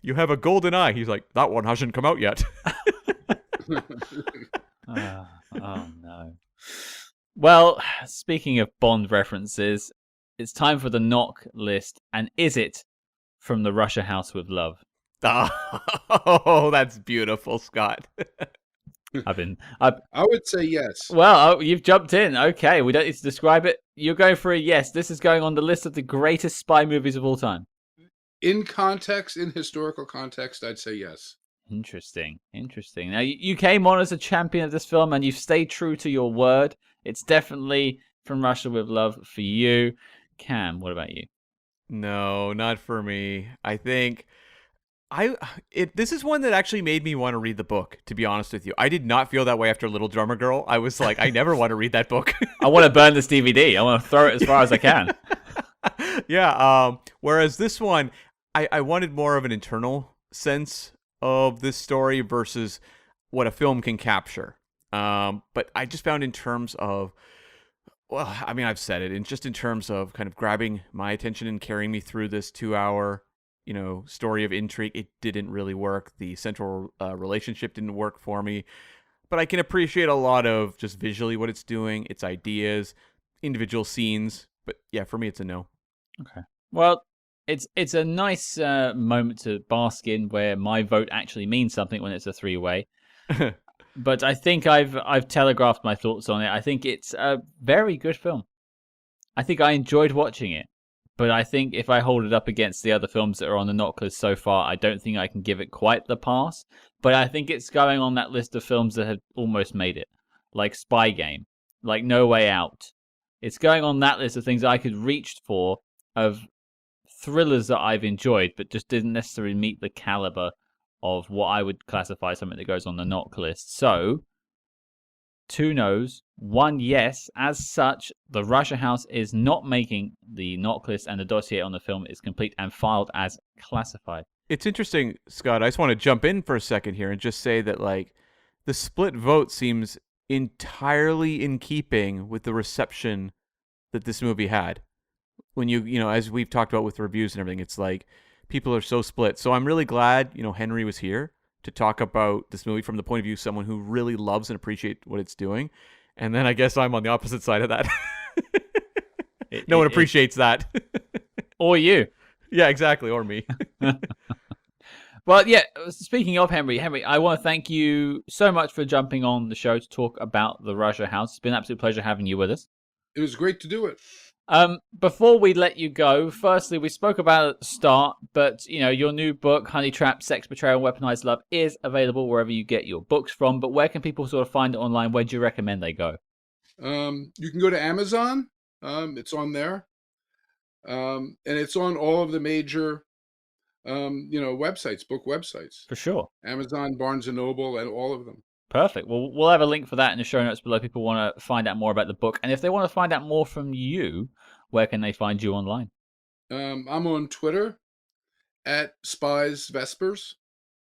You have a golden eye. He's like, that one hasn't come out yet. Oh no. Well, speaking of Bond references, it's time for the knock list. And is it from the Russia House with Love? Oh, that's beautiful, Scott. I would say yes. Well, you've jumped in. Okay, we don't need to describe it. You're going for a yes. This is going on the list of the greatest spy movies of all time. In context, in historical context, I'd say yes. Interesting. Now, you came on as a champion of this film, and you've stayed true to your word. It's definitely from Russia with Love for you. Cam, what about you? No, not for me. I think this is one that actually made me want to read the book, to be honest with you. I did not feel that way after Little Drummer Girl. I was like, I never want to read that book. I want to burn this DVD. I want to throw it as far as I can. Yeah. Whereas this one, I wanted more of an internal sense of this story versus what a film can capture. But I just found in terms of, well, I mean, I've said it, and just in terms of kind of grabbing my attention and carrying me through this 2-hour story of intrigue, it didn't really work. The central relationship didn't work for me, but I can appreciate a lot of just visually what it's doing, its ideas, individual scenes. But yeah, for me, it's a no. Okay. Well, it's a nice moment to bask in where my vote actually means something when it's a three-way. But I think I've telegraphed my thoughts on it. I think it's a very good film. I think I enjoyed watching it. But I think if I hold it up against the other films that are on the knock list so far, I don't think I can give it quite the pass. But I think it's going on that list of films that have almost made it. Like Spy Game. Like No Way Out. It's going on that list of things I could reach for of thrillers that I've enjoyed, but just didn't necessarily meet the caliber of what I would classify something that goes on the knock list. So, 2 no's, 1 yes. As such, the Russia House is not making the knock list, and the dossier on the film is complete and filed as classified. It's interesting, Scott. I just want to jump in for a second here and just say that, like, the split vote seems entirely in keeping with the reception that this movie had. When as we've talked about with reviews and everything, it's like people are so split. So I'm really glad, Henry was here to talk about this movie from the point of view of someone who really loves and appreciates what it's doing. And then I guess I'm on the opposite side of that. No one appreciates that. Or you. Yeah, exactly, or me. Well, yeah, speaking of Henry, I want to thank you so much for jumping on the show to talk about the Russia House. It's been an absolute pleasure having you with us. It was great to do it. Before we let you go, firstly, we spoke about it at the start, but your new book, Honey Trap, Sex, Betrayal, and Weaponized Love, is available wherever you get your books from. But where can people sort of find it online? Where do you recommend they go? You can go to Amazon. It's on there, and it's on all of the major, websites, book websites. For sure. Amazon, Barnes and Noble, and all of them. Perfect. Well, we'll have a link for that in the show notes below. People want to find out more about the book, and if they want to find out more from you, where can they find you online? I'm on Twitter at Spies Vespers.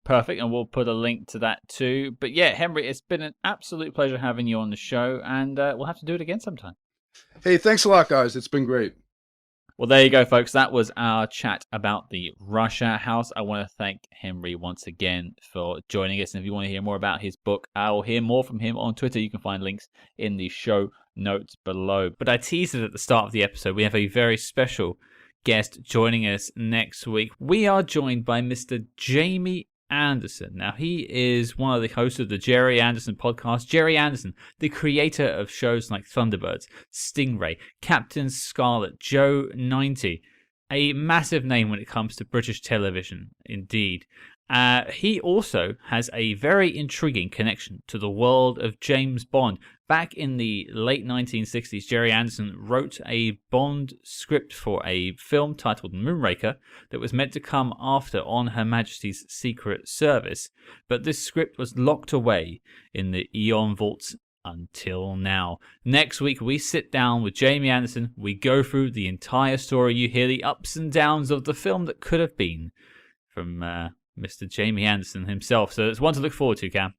Perfect, and we'll put a link to that too. But yeah, Henry, it's been an absolute pleasure having you on the show, and we'll have to do it again sometime. Hey, thanks a lot, guys. It's been great. Well, there you go, folks. That was our chat about the Russia House. I want to thank Henry once again for joining us. And if you want to hear more about his book, I'll hear more from him on Twitter. You can find links in the show notes below. But I teased it at the start of the episode. We have a very special guest joining us next week. We are joined by Mr. Jamie Anderson. Now, he is one of the hosts of the Jerry Anderson podcast. Jerry Anderson, the creator of shows like Thunderbirds, Stingray, Captain Scarlet, Joe 90. A massive name when it comes to British television, indeed. He also has a very intriguing connection to the world of James Bond. Back in the late 1960s, Jerry Anderson wrote a Bond script for a film titled Moonraker that was meant to come after On Her Majesty's Secret Service, but this script was locked away in the Eon vaults until now. Next week, we sit down with Jamie Anderson. We go through the entire story. You hear the ups and downs of the film that could have been from Mr. Jamie Anderson himself. So it's one to look forward to, Cam.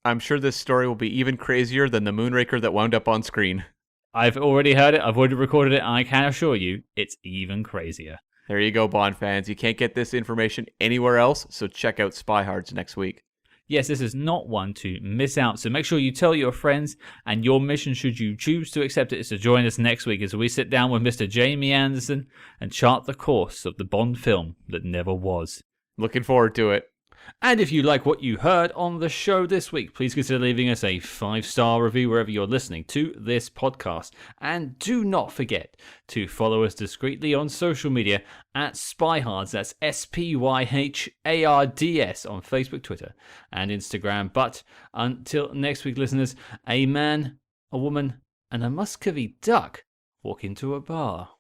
I'm sure this story will be even crazier than the Moonraker that wound up on screen. I've already heard it. I've already recorded it. And I can assure you, it's even crazier. There you go, Bond fans. You can't get this information anywhere else, so check out SpyHards next week. Yes, this is not one to miss out. So make sure you tell your friends, and your mission, should you choose to accept it, is to join us next week as we sit down with Mr. Jamie Anderson and chart the course of the Bond film that never was. Looking forward to it. And if you like what you heard on the show this week, please consider leaving us a 5-star review wherever you're listening to this podcast. And do not forget to follow us discreetly on social media at SpyHards. That's SpyHards on Facebook, Twitter, and Instagram. But until next week, listeners, a man, a woman, and a Muscovy duck walk into a bar.